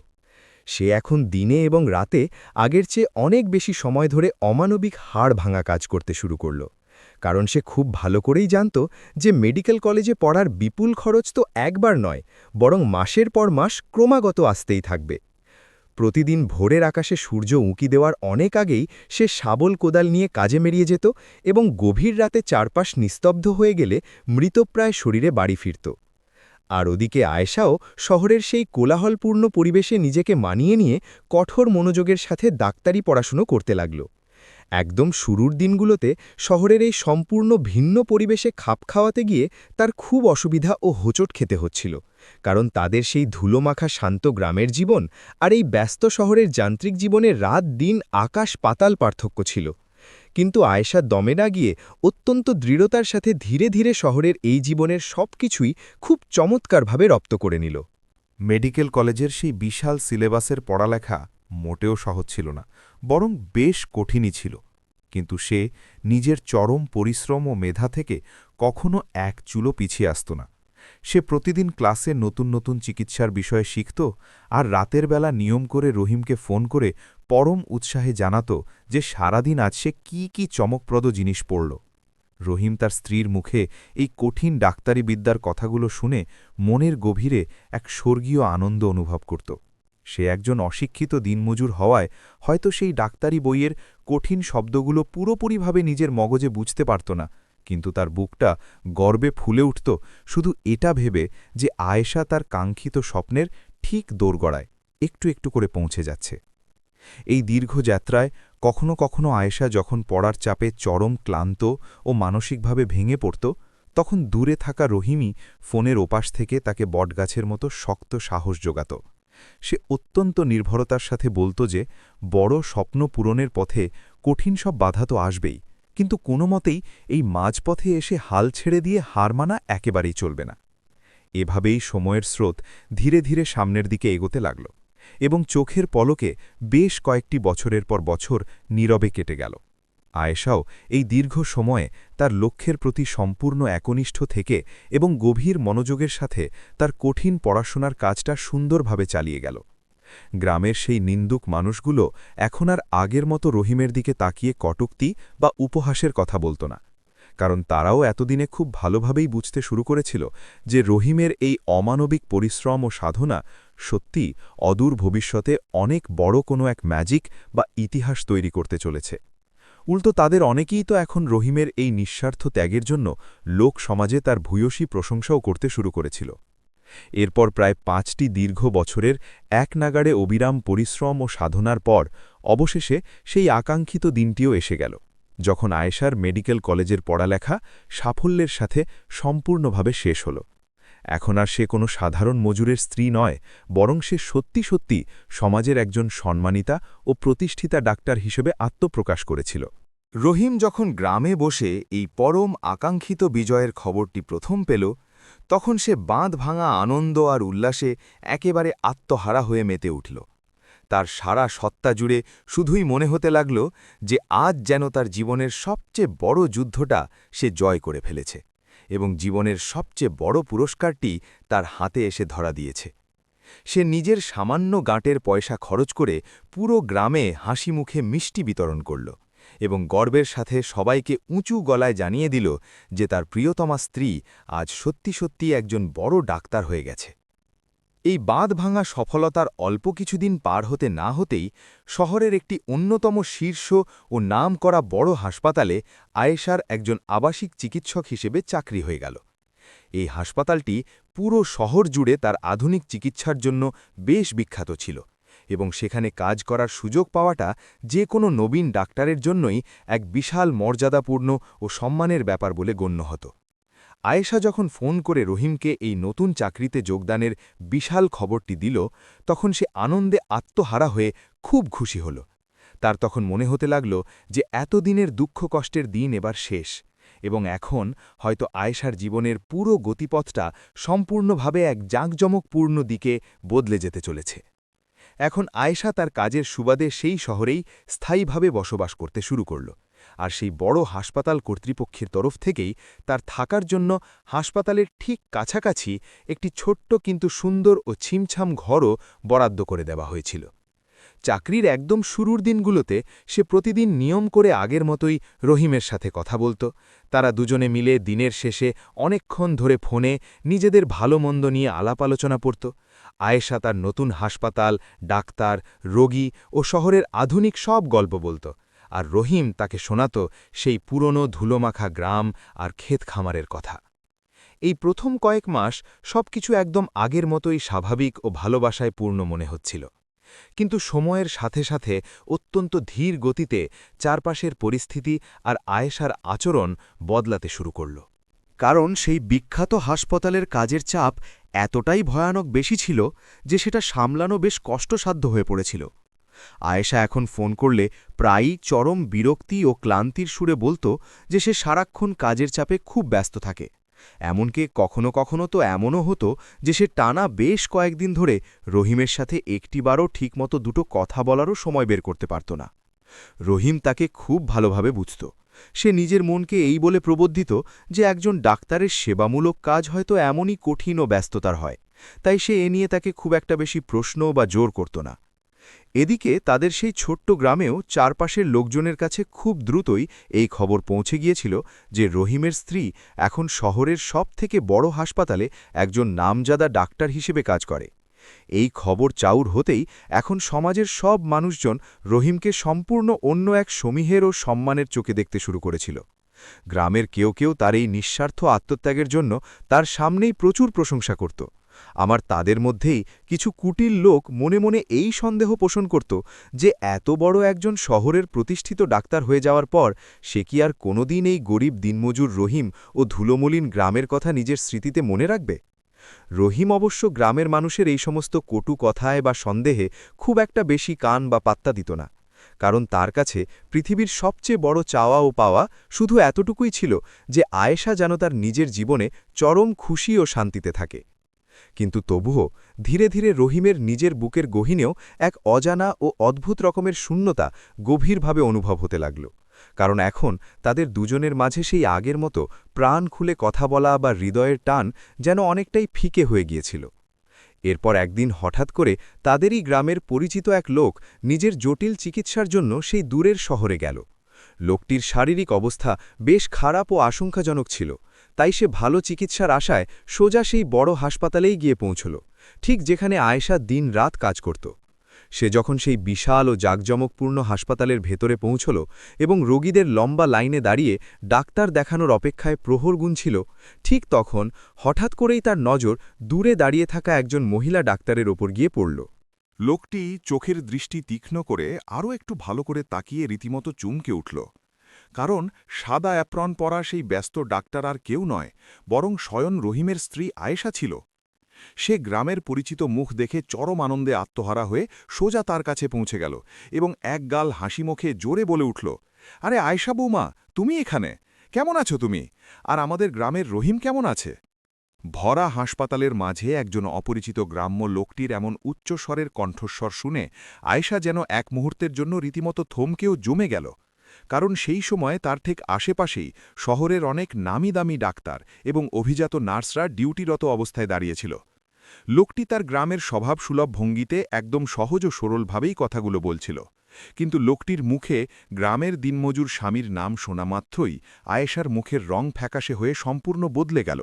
সে এখন দিনে এবং রাতে আগের চেয়ে অনেক বেশি সময় ধরে অমানবিক হাড় ভাঙা কাজ করতে শুরু করল, কারণ সে খুব ভালো করেই জানত যে মেডিকেল কলেজে পড়ার বিপুল খরচ তো একবার নয়, বরং মাসের পর মাস ক্রমাগত আসতেই থাকবে। প্রতিদিন ভোরের আকাশে সূর্য উঁকি দেওয়ার অনেক আগেই সে শাবল কোদাল নিয়ে কাজে বেরিয়ে যেত এবং গভীর রাতে চারপাশ নিস্তব্ধ হয়ে গেলে মৃতপ্রায় শরীরে বাড়ি ফিরত। আর ওদিকে আয়েশাও শহরের সেই কোলাহলপূর্ণ পরিবেশে নিজেকে মানিয়ে নিয়ে কঠোর মনোযোগের সাথে ডাক্তারি পড়াশুনো করতে লাগল। একদম শুরুর দিনগুলোতে শহরের এই সম্পূর্ণ ভিন্ন পরিবেশে খাপ খাওয়াতে গিয়ে তার খুব অসুবিধা ও হোঁচট খেতে হচ্ছিল, কারণ তাদের সেই ধুলোমাখা শান্ত গ্রামের জীবন আর এই ব্যস্ত শহরের যান্ত্রিক জীবনের রাত দিন আকাশ পাতাল পার্থক্য ছিল। কিন্তু আয়েশা দমে না গিয়ে অত্যন্ত দৃঢ়তার সাথে ধীরে ধীরে শহরের এই জীবনের সবকিছুই খুব চমৎকারভাবে রপ্ত করে নিল। মেডিকেল কলেজের সেই বিশাল সিলেবাসের পড়ালেখা মোটেও সহজ ছিল না, বরং বেশ কঠিনই ছিল। কিন্তু সে নিজের চরম পরিশ্রম ও মেধা থেকে কখনো এক চুলো পিছিয়ে আসত না। সে প্রতিদিন ক্লাসে নতুন নতুন চিকিৎসার বিষয়ে শিখত আর রাতের বেলা নিয়ম করে রহিমকে ফোন করে পরম উৎসাহে জানাত যে সারাদিন আজ সে কি চমকপ্রদ জিনিস পড়ল। রহিম তার স্ত্রীর মুখে এই কঠিন ডাক্তারি বিদ্যার কথাগুলো শুনে মনের গভীরে এক স্বর্গীয় আনন্দ অনুভব করত। সে একজন অশিক্ষিত দিনমজুর হওয়ায় হয়তো সেই ডাক্তারি বইয়ের কঠিন শব্দগুলো পুরোপুরিভাবে নিজের মগজে বুঝতে পারত না, কিন্তু তার বুকটা গর্বে ফুলে উঠত শুধু এটা ভেবে যে আয়েশা তার কাঙ্ক্ষিত স্বপ্নের ঠিক দোরগড়ায় একটু একটু করে পৌঁছে যাচ্ছে। এই দীর্ঘ যাত্রায় কখনো কখনো আয়েশা যখন পড়ার চাপে চরম ক্লান্ত ও মানসিকভাবে ভেঙে পড়ত, তখন দূরে থাকা রহিমই ফোনের ওপাশ থেকে তাকে বটগাছের মতো শক্ত সাহস জোগাত। সে অত্যন্ত নির্ভরতার সাথে বলত যে বড় স্বপ্ন পূরণের পথে কঠিন সব বাধা তো আসবেই, কিন্তু কোনো মতেই এই মাঝপথে এসে হাল ছেড়ে দিয়ে হার মানা একেবারেই চলবে না। এভাবেই সময়ের স্রোত ধীরে ধীরে সামনের দিকে এগোতে লাগল এবং চোখের পলকে বেশ কয়েকটি বছরের পর বছর নীরবে কেটে গেল। আয়েশাও এই দীর্ঘ সময়ে তার লক্ষ্যের প্রতি সম্পূর্ণ একনিষ্ঠ থেকে এবং গভীর মনোযোগের সাথে তার কঠিন পড়াশোনার কাজটা সুন্দরভাবে চালিয়ে গেল। গ্রামের সেই নিন্দুক মানুষগুলো এখন আর আগের মতো রহিমের দিকে তাকিয়ে কটূক্তি বা উপহাসের কথা বলত না, কারণ তারাও এতদিনে খুব ভালোভাবেই বুঝতে শুরু করেছিল যে রহিমের এই অমানবিক পরিশ্রম ও সাধনা সত্যি অদূর ভবিষ্যতে অনেক বড় কোনো এক ম্যাজিক বা ইতিহাস তৈরি করতে চলেছে। উল্টো তাদের অনেকেই তো এখন রহিমের এই নিঃস্বার্থ ত্যাগের জন্য লোক সমাজে তার ভূয়সী প্রশংসাও করতে শুরু করেছিল। এরপর প্রায় 5টি দীর্ঘ বছরের এক নাগাড়ে অবিরাম পরিশ্রম ও সাধনার পর অবশেষে সেই আকাঙ্ক্ষিত দিনটিও এসে গেল, যখন আয়েশার মেডিকেল কলেজের পড়ালেখা সাফল্যের সাথে সম্পূর্ণভাবে শেষ হল। এখন আর সে কোনো সাধারণ মজুরের স্ত্রী নয়, বরং সে সত্যি সত্যি সমাজের একজন সম্মানিতা ও প্রতিষ্ঠিতা ডাক্তার হিসেবে আত্মপ্রকাশ করেছিল। রহিম যখন গ্রামে বসে এই পরম আকাঙ্ক্ষিত বিজয়ের খবরটি প্রথম পেল, তখন সে বাঁধ ভাঙা আনন্দ আর উল্লাসে একেবারে আত্মহারা হয়ে মেতে উঠল। তার সারা সত্তা জুড়ে শুধুই মনে হতে লাগল যে আজ যেন তার জীবনের সবচেয়ে বড় যুদ্ধটা সে জয় করে ফেলেছে এবং জীবনের সবচেয়ে বড় পুরস্কারটি তার হাতে এসে ধরা দিয়েছে। সে নিজের সামান্য গাঁটের পয়সা খরচ করে পুরো গ্রামে হাসি মুখে মিষ্টি বিতরণ করল এবং গর্বের সাথে সবাইকে উঁচু গলায় জানিয়ে দিল যে তার প্রিয়তমা স্ত্রী আজ সত্যি সত্যি একজন বড় ডাক্তার হয়ে গেছে। এই বাঁধ ভাঙা সফলতার অল্প কিছুদিন পার হতে না হতেই শহরের একটি অন্যতম শীর্ষ ও নামকরা বড় হাসপাতালে আয়েশার একজন আবাসিক চিকিৎসক হিসেবে চাকরি হয়ে গেল। এই হাসপাতালটি পুরো শহর জুড়ে তার আধুনিক চিকিৎসার জন্য বেশ বিখ্যাত ছিল এবং সেখানে কাজ করার সুযোগ পাওয়াটা যে কোনো নবীন ডাক্তারের জন্যই এক বিশাল মর্যাদাপূর্ণ ও সম্মানের ব্যাপার বলে গণ্য হতো। আয়েশা যখন ফোন করে রহিমকে এই নতুন চাকরিতে যোগদানের বিশাল খবরটি দিল, তখন সে আনন্দে আত্মহারা হয়ে খুব খুশি হল। তার তখন মনে হতে লাগল যে এতদিনের দুঃখ কষ্টের দিন এবার শেষ এবং এখন হয়তো আয়েশার জীবনের পুরো গতিপথটা সম্পূর্ণভাবে এক জাঁকজমকপূর্ণ দিকে বদলে যেতে চলেছে। এখন আয়েশা তার কাজের সুবাদে সেই শহরেই স্থায়ীভাবে বসবাস করতে শুরু করল, আর সেই বড় হাসপাতাল কর্তৃপক্ষের তরফ থেকেই তার থাকার জন্য হাসপাতালের ঠিক কাছাকাছি একটি ছোট্ট কিন্তু সুন্দর ও ছিমছাম ঘরও বরাদ্দ করে দেওয়া হয়েছিল। চাকরির একদম শুরুর দিনগুলোতে সে প্রতিদিন নিয়ম করে আগের মতোই রহিমের সাথে কথা বলত। তারা দুজনে মিলে দিনের শেষে অনেকক্ষণ ধরে ফোনে নিজেদের ভালো মন্দ নিয়ে আলাপ আলোচনা করত। আয়েশা তার নতুন হাসপাতাল, ডাক্তার, রোগী ও শহরের আধুনিক সব গল্প বলত, আর রহিম তাকে শোনাত সেই পুরনো ধুলোমাখা গ্রাম আর ক্ষেত খামারের কথা। এই প্রথম কয়েক মাস সবকিছু একদম আগের মতোই স্বাভাবিক ও ভালোবাসায় পূর্ণ মনে হচ্ছিল, কিন্তু সময়ের সাথে সাথে অত্যন্ত ধীর গতিতে চারপাশের পরিস্থিতি আর আয়েশার আচরণ বদলাতে শুরু করল। কারণ সেই বিখ্যাত হাসপাতালের কাজের চাপ এতটাই ভয়ানক বেশি ছিল যে সেটা সামলানো বেশ কষ্টসাধ্য হয়ে পড়েছিল। আয়েশা এখন ফোন করলে প্রায়ই চরম বিরক্তি ও ক্লান্তির সুরে বলত যে সে সারাক্ষণ কাজের চাপে খুব ব্যস্ত থাকে। এমনকি কখনো কখনো তো এমনও হতো যে সে টানা বেশ কয়েকদিন ধরে রহিমের সাথে একটিবারও ঠিকমতো দুটো কথা বলারও সময় বের করতে পারত না। রহিম তাকে খুব ভালোভাবে বুঝত। সে নিজের মনকে এই বলে প্রবোধিত যে একজন ডাক্তারের সেবামূলক কাজ হয়তো এমনই কঠিন ও ব্যস্ততার হয়, তাই সে এ নিয়ে তাকে খুব একটা বেশি প্রশ্ন বা জোর করত না। এদিকে তাদের সেই ছোট্ট গ্রামেও চারপাশের লোকজনের কাছে খুব দ্রুতই এই খবর পৌঁছে গিয়েছিল যে রহিমের স্ত্রী এখন শহরের সবথেকে বড় হাসপাতালে একজন নামজাদা ডাক্তার হিসেবে কাজ করে। এই খবর চাউর হতেই এখন সমাজের সব মানুষজন রহিমকে সম্পূর্ণ অন্য এক সমীহের ও সম্মানের চোখে দেখতে শুরু করেছিল। গ্রামের কেউ কেউ তার এই নিঃস্বার্থ আত্মত্যাগের জন্য তার সামনেই প্রচুর প্রশংসা করত। আমার তাদের মধ্যেই কিছু কুটিল লোক মনে মনে এই সন্দেহ পোষণ করত যে এত বড় একজন শহরের প্রতিষ্ঠিত ডাক্তার হয়ে যাওয়ার পর সে কি আর কোনোদিন এই গরিব দিনমজুর রহিম ও ধুলোমলিন গ্রামের কথা নিজের স্মৃতিতে মনে রাখবে। রহিম অবশ্য গ্রামের মানুষের এই সমস্ত কটু কথায় বা সন্দেহে খুব একটা বেশি কান বা পাত্তা দিত না, কারণ তার কাছে পৃথিবীর সবচেয়ে বড় চাওয়া ও পাওয়া শুধু এতটুকুই ছিল যে আয়েশা যেন তার নিজের জীবনে চরম খুশি ও শান্তিতে থাকে। কিন্তু তবুও ধীরে ধীরে রহিমের নিজের বুকের গহীনেও এক অজানা ও অদ্ভুত রকমের শূন্যতা গভীরভাবে অনুভব হতে লাগল, কারণ এখন তাদের দুজনের মাঝে সেই আগের মতো প্রাণ খুলে কথা বলা বা হৃদয়ের টান যেন অনেকটাই ফিকে হয়ে গিয়েছিল। এরপর একদিন হঠাৎ করে তাদেরই গ্রামের পরিচিত এক লোক নিজের জটিল চিকিৎসার জন্য সেই দূরের শহরে গেল। লোকটির শারীরিক অবস্থা বেশ খারাপ ও আশঙ্কাজনক ছিল, তাই সে ভালো চিকিৎসার আশায় সোজা সেই বড় হাসপাতালেই গিয়ে পৌঁছল, ঠিক যেখানে আয়েশা দিন-রাত কাজ করত। সে যখন সেই বিশাল ও জাঁকজমকপূর্ণ হাসপাতালের ভেতরে পৌঁছল এবং রোগীদের লম্বা লাইনে দাঁড়িয়ে ডাক্তার দেখানোর অপেক্ষায় প্রহর গুনছিল, ঠিক তখন হঠাৎ করেই তার নজর দূরে দাঁড়িয়ে থাকা একজন মহিলা ডাক্তারের ওপর গিয়ে পড়ল। লোকটি চোখের দৃষ্টি তীক্ষ্ণ করে আরও একটু ভালো করে তাকিয়ে রীতিমতো চমকে উঠল, কারণ সাদা অ্যাপ্রন পরা সেই ব্যস্ত ডাক্তার আর কেউ নয়, বরং স্বয়ং রহিমের স্ত্রী আয়েশা ছিল। সে গ্রামের পরিচিত মুখ দেখে চরম আনন্দে আত্মহারা হয়ে সোজা তার কাছে পৌঁছে গেল এবং একগাল হাসি মুখে জোরে বলে উঠল, আরে আয়েশা বৌমা, তুমি এখানে? কেমন আছো তুমি? আর আমাদের গ্রামের রহিম কেমন আছে? ভরা হাসপাতালের মাঝে একজন অপরিচিত গ্রাম্য লোকটির এমন উচ্চস্বরের কণ্ঠস্বর শুনে আয়েশা যেন এক মুহূর্তের জন্য রীতিমতো থমকেও জমে গেল, কারণ সেই সময় তার ঠিক আশেপাশেই শহরের অনেক নামি দামি ডাক্তার এবং অভিজাত নার্সরা ডিউটিরত অবস্থায় দাঁড়িয়েছিল। লোকটি তার গ্রামের স্বভাবসুলভ ভঙ্গিতে একদম সহজ ও সরলভাবেই কথাগুলো বলছিল, কিন্তু লোকটির মুখে গ্রামের দিনমজুর স্বামীর নাম শোনা মাত্রই আয়েশার মুখের রং ফ্যাকাশে হয়ে সম্পূর্ণ বদলে গেল।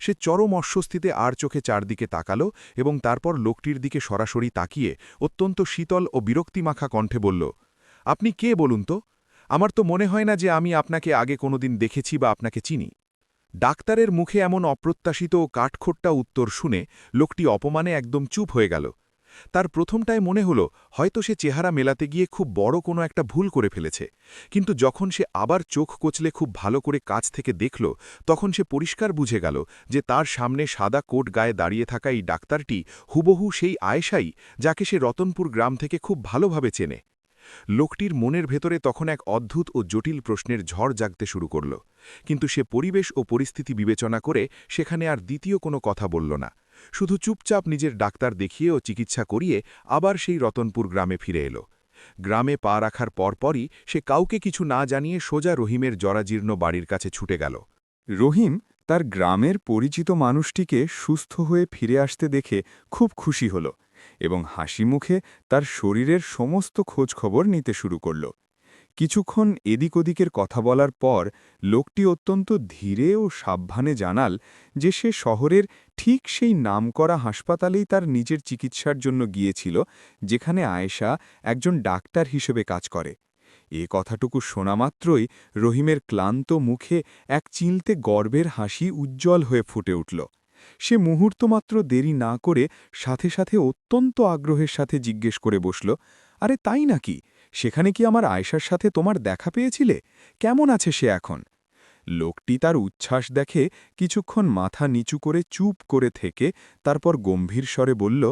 সে চরম অস্বস্তিতে আর চোখে চারদিকে তাকালো এবং তারপর লোকটির দিকে সরাসরি তাকিয়ে অত্যন্ত শীতল ও বিরক্তিমাখা কণ্ঠে বলল, আপনি কে বলুন তো? আমার তো মনে হয় না যে আমি আপনাকে আগে কোনোদিন দেখেছি বা আপনাকে চিনি। ডাক্তারের মুখে এমন অপ্রত্যাশিত ও কাঠখোট্টা উত্তর শুনে লোকটি অপমানে একদম চুপ হয়ে গেল। তার প্রথমটায় মনে হলো হয়তো সে চেহারা মেলাতে গিয়ে খুব বড় কোনো একটা ভুল করে ফেলেছে, কিন্তু যখন সে আবার চোখ কচলে খুব ভালো করে কাছ থেকে দেখল, তখন সে পরিষ্কার বুঝে গেল যে তার সামনে সাদা কোট গায়ে দাঁড়িয়ে থাকা এই ডাক্তারটি হুবহু সেই আয়েশাই, যাকে সে রতনপুর গ্রাম থেকে খুব ভালোভাবে চেনে। লোকটির মনের ভেতরে তখন এক অদ্ভুত ও জটিল প্রশ্নের ঝড় জাগতে শুরু করল, কিন্তু সে পরিবেশ ও পরিস্থিতি বিবেচনা করে সেখানে আর দ্বিতীয় কোনো কথা বলল না। শুধু চুপচাপ নিজের ডাক্তার দেখিয়ে ও চিকিৎসা করিয়ে আবার সেই রতনপুর গ্রামে ফিরে এলো। গ্রামে পা রাখার পরপরই সে কাউকে কিছু না জানিয়ে সোজা রহিমের জরাজীর্ণ বাড়ির কাছে ছুটে গেল। রহিম তার গ্রামের পরিচিত মানুষটিকে সুস্থ হয়ে ফিরে আসতে দেখে খুব খুশি হল এবং হাসি মুখে তার শরীরের সমস্ত খোঁজখবর নিতে শুরু করল। কিছুক্ষণ এদিক ওদিকের কথা বলার পর লোকটি অত্যন্ত ধীরে ও সাবধানে জানাল যে সে শহরের ঠিক সেই নামকরা হাসপাতালেই তার নিজের চিকিৎসার জন্য গিয়েছিল, যেখানে আয়েশা একজন ডাক্তার হিসেবে কাজ করে। এ কথাটুকু শোনামাত্রই রহিমের ক্লান্ত মুখে এক চিলতে গর্বের হাসি উজ্জ্বল হয়ে ফুটে উঠল। সে মুহূর্তমাত্র দেরি না করে সাথে সাথে অত্যন্ত আগ্রহের সাথে জিজ্ঞেস করে বসল, আরে তাই নাকি? সেখানে কি আমার আয়েশার সাথে তোমার দেখা পেয়েছিলে? কেমন আছে সে এখন? লোকটি তার উচ্ছ্বাস দেখে কিছুক্ষণ মাথা নিচু করে চুপ করে থেকে তারপর গম্ভীর স্বরে বলল,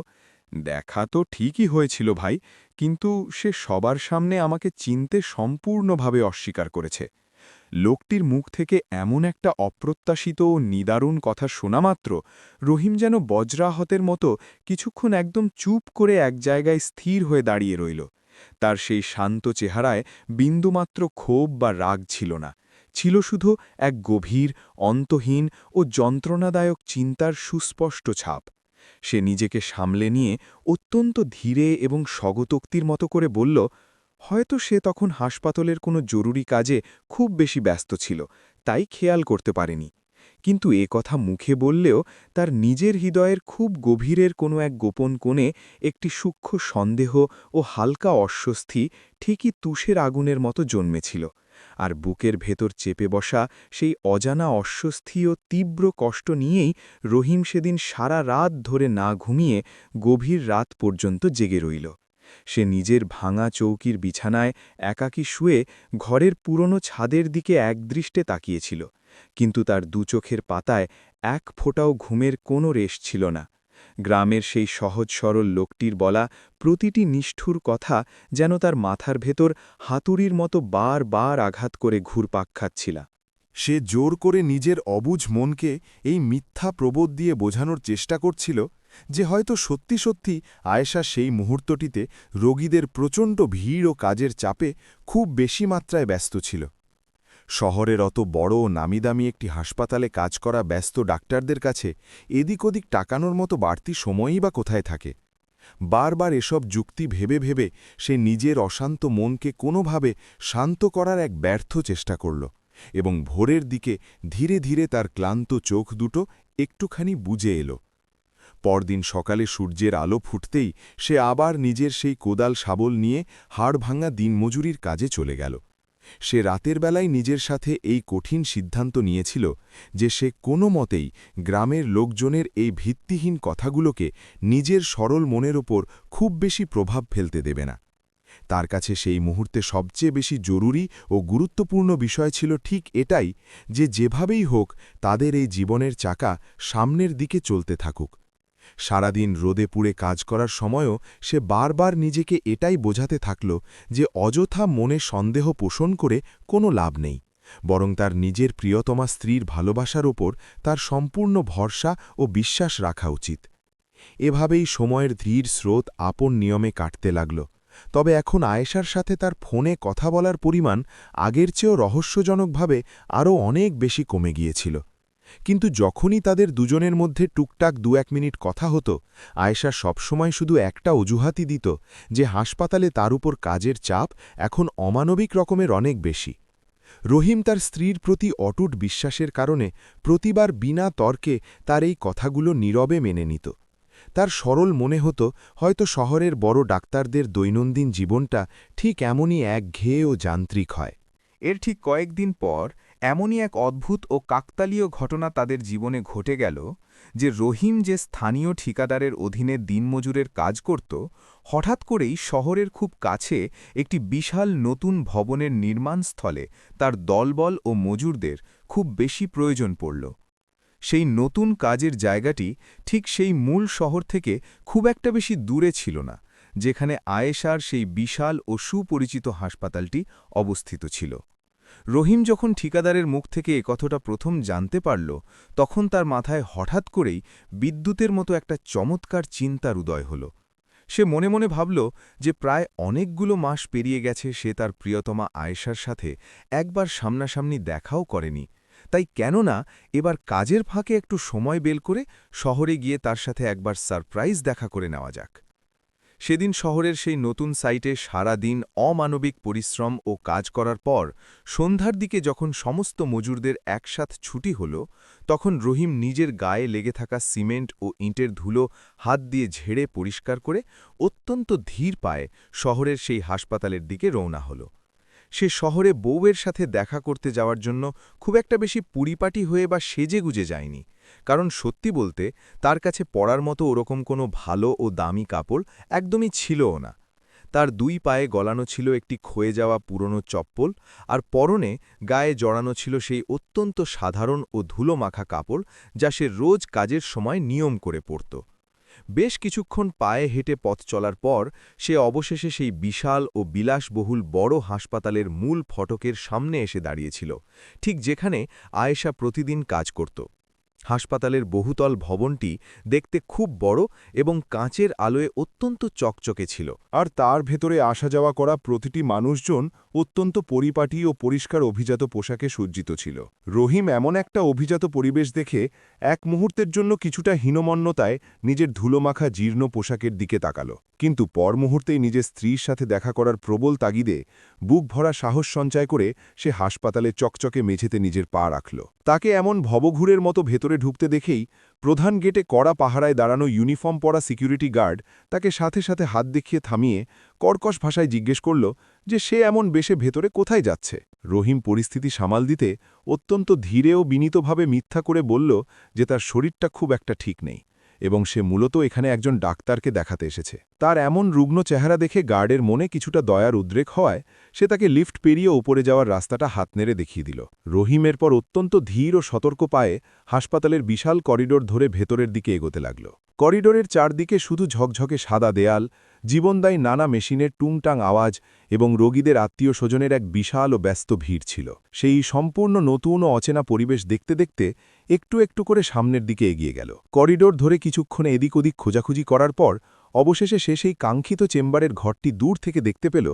দেখা তো ঠিকই হয়েছিল ভাই, কিন্তু সে সবার সামনে আমাকে চিনতে সম্পূর্ণভাবে অস্বীকার করেছে। লোকটির মুখ থেকে এমন একটা অপ্রত্যাশিত ও নিদারুণ কথা শোনামাত্র রহিম যেন বজ্রাহতের মতো কিছুক্ষণ একদম চুপ করে এক জায়গায় স্থির হয়ে দাঁড়িয়ে রইল। তার সেই শান্ত চেহারায় বিন্দুমাত্র ক্ষোভ বা রাগ ছিল না, ছিল শুধু এক গভীর, অন্তহীন ও যন্ত্রণাদায়ক চিন্তার সুস্পষ্ট ছাপ। সে নিজেকে সামলে নিয়ে অত্যন্ত ধীরে এবং স্বগতোক্তির মতো করে বলল, হয়তো সে তখন হাসপাতালের কোনো জরুরি কাজে খুব বেশি ব্যস্ত ছিল, তাই খেয়াল করতে পারেনি। কিন্তু এ কথা মুখে বললেও তার নিজের হৃদয়ের খুব গভীরের কোনো এক গোপন কোণে একটি সূক্ষ্ম সন্দেহ ও হালকা অস্বস্তি ঠিকই তুষের আগুনের মতো জন্মেছিল। আর বুকের ভেতর চেপে বসা সেই অজানা অস্বস্তি ও তীব্র কষ্ট নিয়েই রহিম সেদিন সারা রাত ধরে না ঘুমিয়ে গভীর রাত পর্যন্ত জেগে রইল। সে নিজের ভাঙা চৌকির বিছানায় একাকী শুয়ে ঘরের পুরনো ছাদের দিকে একদৃষ্টে তাকিয়েছিল, কিন্তু তার দুচোখের পাতায় এক ফোঁটাও ঘুমের কোনো রেশ ছিল না। গ্রামের সেই সহজ সরল লোকটির বলা প্রতিটি নিষ্ঠুর কথা যেন তার মাথার ভেতর হাতুড়ির মতো বার বার আঘাত করে ঘুরপাক খাচ্ছিল। সে জোর করে নিজের অবুঝ মনকে এই মিথ্যা প্রবোধ দিয়ে বোঝানোর চেষ্টা করছিল যে হয়তো সত্যি সত্যি আয়েশা সেই মুহূর্তটিতে রোগীদের প্রচণ্ড ভিড় ও কাজের চাপে খুব বেশি মাত্রায় ব্যস্ত ছিল। শহরের অত বড় ও নামিদামি একটি হাসপাতালে কাজ করা ব্যস্ত ডাক্তারদের কাছে এদিক ওদিক টাকানোর মতো বাড়তি সময়ই বা কোথায় থাকে। বারবার এসব যুক্তি ভেবে ভেবে সে নিজের অশান্ত মনকে কোনোভাবে শান্ত করার এক ব্যর্থ চেষ্টা করল এবং ভোরের দিকে ধীরে ধীরে তার ক্লান্ত চোখ দুটো একটুখানি বুজে এলো। পরদিন সকালে সূর্যের আলো ফুটতেই সে আবার নিজের সেই কোদাল শাবল নিয়ে হাড়ভাঙা দিনমজুরির কাজে চলে গেল। সে রাতের বেলায় নিজের সাথে এই কঠিন সিদ্ধান্ত নিয়েছিল যে সে কোনো মতেই গ্রামের লোকজনের এই ভিত্তিহীন কথাগুলোকে নিজের সরল মনের ওপর খুব বেশি প্রভাব ফেলতে দেবে না। তার কাছে সেই মুহূর্তে সবচেয়ে বেশি জরুরি ও গুরুত্বপূর্ণ বিষয় ছিল ঠিক এটাই যে যেভাবেই হোক তাদের এই জীবনের চাকা সামনের দিকে চলতে থাকুক। সারাদিন রোদে পুড়ে কাজ করার সময়ও সে বারবার নিজেকে এটাই বোঝাতে থাকল যে অযথা মনে সন্দেহ পোষণ করে কোনো লাভ নেই, বরং তার নিজের প্রিয়তমা স্ত্রীর ভালোবাসার ওপর তার সম্পূর্ণ ভরসা ও বিশ্বাস রাখা উচিত। এভাবেই সময়ের ধীর স্রোত আপন নিয়মে কাটতে লাগল। তবে এখন আয়েশার সাথে তার ফোনে কথা বলার পরিমাণ আগের চেয়েও রহস্যজনকভাবে আরও অনেক বেশি কমে গিয়েছিল। কিন্তু যখনই তাদের দুজনের মধ্যে টুকটাক ২-১ মিনিট কথা হতো, আয়েশা সবসময় শুধু একটা অজুহাতই দিত যে হাসপাতালে তার উপর কাজের চাপ এখন অমানবিক রকমের অনেক বেশি। রহিম তার স্ত্রীর প্রতি অটুট বিশ্বাসের কারণে প্রতিবার বিনা তর্কে তার এই কথাগুলো নীরবে মেনে নিত। তার সরল মনে হতো হয়তো শহরের বড় ডাক্তারদের দৈনন্দিন জীবনটা ঠিক এমনই একঘেয়ে ও যান্ত্রিক হয়। এর ঠিক কয়েকদিন পর এমনই এক অদ্ভুত ও কাকতালীয় ঘটনা তাদের জীবনে ঘটে গেল যে রহিম যে স্থানীয় ঠিকাদারের অধীনে দিনমজুরের কাজ করত, হঠাৎ করেই শহরের খুব কাছে একটি বিশাল নতুন ভবনের নির্মাণস্থলে তার দলবল ও মজুরদের খুব বেশি প্রয়োজন পড়ল। সেই নতুন কাজের জায়গাটি ঠিক সেই মূল শহর থেকে খুব একটা বেশি দূরে ছিল না, যেখানে আয়েশার সেই বিশাল ও সুপরিচিত হাসপাতালটি অবস্থিত ছিল। রহিম যখন ঠিকাদারের মুখ থেকে একথাটা প্রথম জানতে পারল, তখন তার মাথায় হঠাৎ করেই বিদ্যুতের মতো একটা চমৎকার চিন্তার উদয় হল। সে মনে মনে ভাবল যে প্রায় অনেকগুলো মাস পেরিয়ে গেছে সে তার প্রিয়তমা আয়েশার সাথে একবার সামনাসামনি দেখাও করেনি, তাই কেন না এবার কাজের ফাঁকে একটু সময় বের করে শহরে গিয়ে তার সাথে একবার সারপ্রাইজ দেখা করে নেওয়া যাক। সেদিন শহরের সেই নতুন সাইটে সারা দিন অমানবিক পরিশ্রম ও কাজ করার পর সন্ধ্যার দিকে যখন সমস্ত মজুরদের একসাথ ছুটি হল, তখন রহিম নিজের গায়ে লেগে থাকা সিমেন্ট ও ইঁটের ধুলো হাত দিয়ে ঝেড়ে পরিষ্কার করে অত্যন্ত ধীর পায়ে শহরের সেই হাসপাতালের দিকে রওনা হল। সে শহরে বউয়ের সাথে দেখা করতে যাওয়ার জন্য খুব একটা বেশি পরিপাটি হয়ে বা সেজেগুজে যায়নি, কারণ সত্যি বলতে তার কাছে পরার মতো ওরকম কোনো ভালো ও দামি কাপড় একদমই ছিলও না। তার দুই পায়ে গলানো ছিল একটি ক্ষয়ে যাওয়া পুরনো চপ্পল, আর পরনে গায়ে জড়ানো ছিল সেই অত্যন্ত সাধারণ ও ধুলো মাখা কাপড় যা সে রোজ কাজের সময় নিয়ম করে পরত। বেশ কিছুক্ষণ পায়ে হেঁটে পথ চলার পর সে অবশেষে সেই বিশাল ও বিলাসবহুল বড় হাসপাতালের মূল ফটকের সামনে এসে দাঁড়িয়েছিল, ঠিক যেখানে আয়েশা প্রতিদিন কাজ করত। হাসপাতালের বহুতল ভবনটি দেখতে খুব বড় এবং কাঁচের আলোয় অত্যন্ত চকচকে ছিল। আর তার ভেতরে আসা যাওয়া করা প্রতিটি মানুষজন অত্যন্ত পরিপাটি ও পরিষ্কার অভিজাত পোশাকে সজ্জিত ছিল। রহিম এমন একটা অভিজাত পরিবেশ দেখে এক মুহূর্তের জন্য কিছুটা হীনমন্যতায় নিজের ধুলোমাখা জীর্ণ পোশাকের দিকে তাকাল, কিন্তু পর মুহূর্তেই নিজের স্ত্রীর সাথে দেখা করার প্রবল তাগিদে বুক ভরা সাহস সঞ্চয় করে সে হাসপাতালে চকচকে মেঝেতে নিজের পা রাখল। তাকে এমন ভবঘুরের মতো ভেতরে ঢুকতে দেখেই প্রধান গেটে কড়া পাহারায় দাঁড়ানো ইউনিফর্ম পরা সিকিউরিটি গার্ড তাকে সাথে সাথে হাত দেখিয়ে থামিয়ে কর্কশ ভাষায় জিজ্ঞেস করল যে সে এমন বেশে ভেতরে কোথায় যাচ্ছে। রহিম পরিস্থিতি সামাল দিতে অত্যন্ত ধীরে ও বিনীতভাবে মিথ্যা করে বলল যে তার শরীরটা খুব একটা ঠিক নেই এবং সে মূলত এখানে একজন ডাক্তারকে দেখাতে এসেছে। তার এমন রুগ্ন চেহারা দেখে গার্ডের মনে কিছুটা দয়ার উদ্রেক হওয়ায় সে তাকে লিফট পেরিয়ে উপরে যাওয়ার রাস্তাটা হাত নেড়ে দেখিয়ে দিল। রহিমের পর অত্যন্ত ধীর ও সতর্ক পায়ে হাসপাতালের বিশাল করিডোর ধরে ভেতরের দিকে এগোতে লাগল। করিডোরের চারদিকে শুধু ঝকঝকে সাদা দেয়াল, জীবনদায়ী নানা মেশিনের টুংটাং আওয়াজ এবং রোগীদের আত্মীয় স্বজনের এক বিশাল ও ব্যস্ত ভিড় ছিল। সেই সম্পূর্ণ নতুন ও অচেনা পরিবেশ দেখতে দেখতে একটু একটু করে সামনের দিকে এগিয়ে গেল। করিডোর ধরে কিছুক্ষণ এদিক ওদিক খোঁজাখুঁজি করার পর অবশেষে সে সেই কাঙ্ক্ষিত চেম্বারের ঘরটি দূর থেকে দেখতে পেল,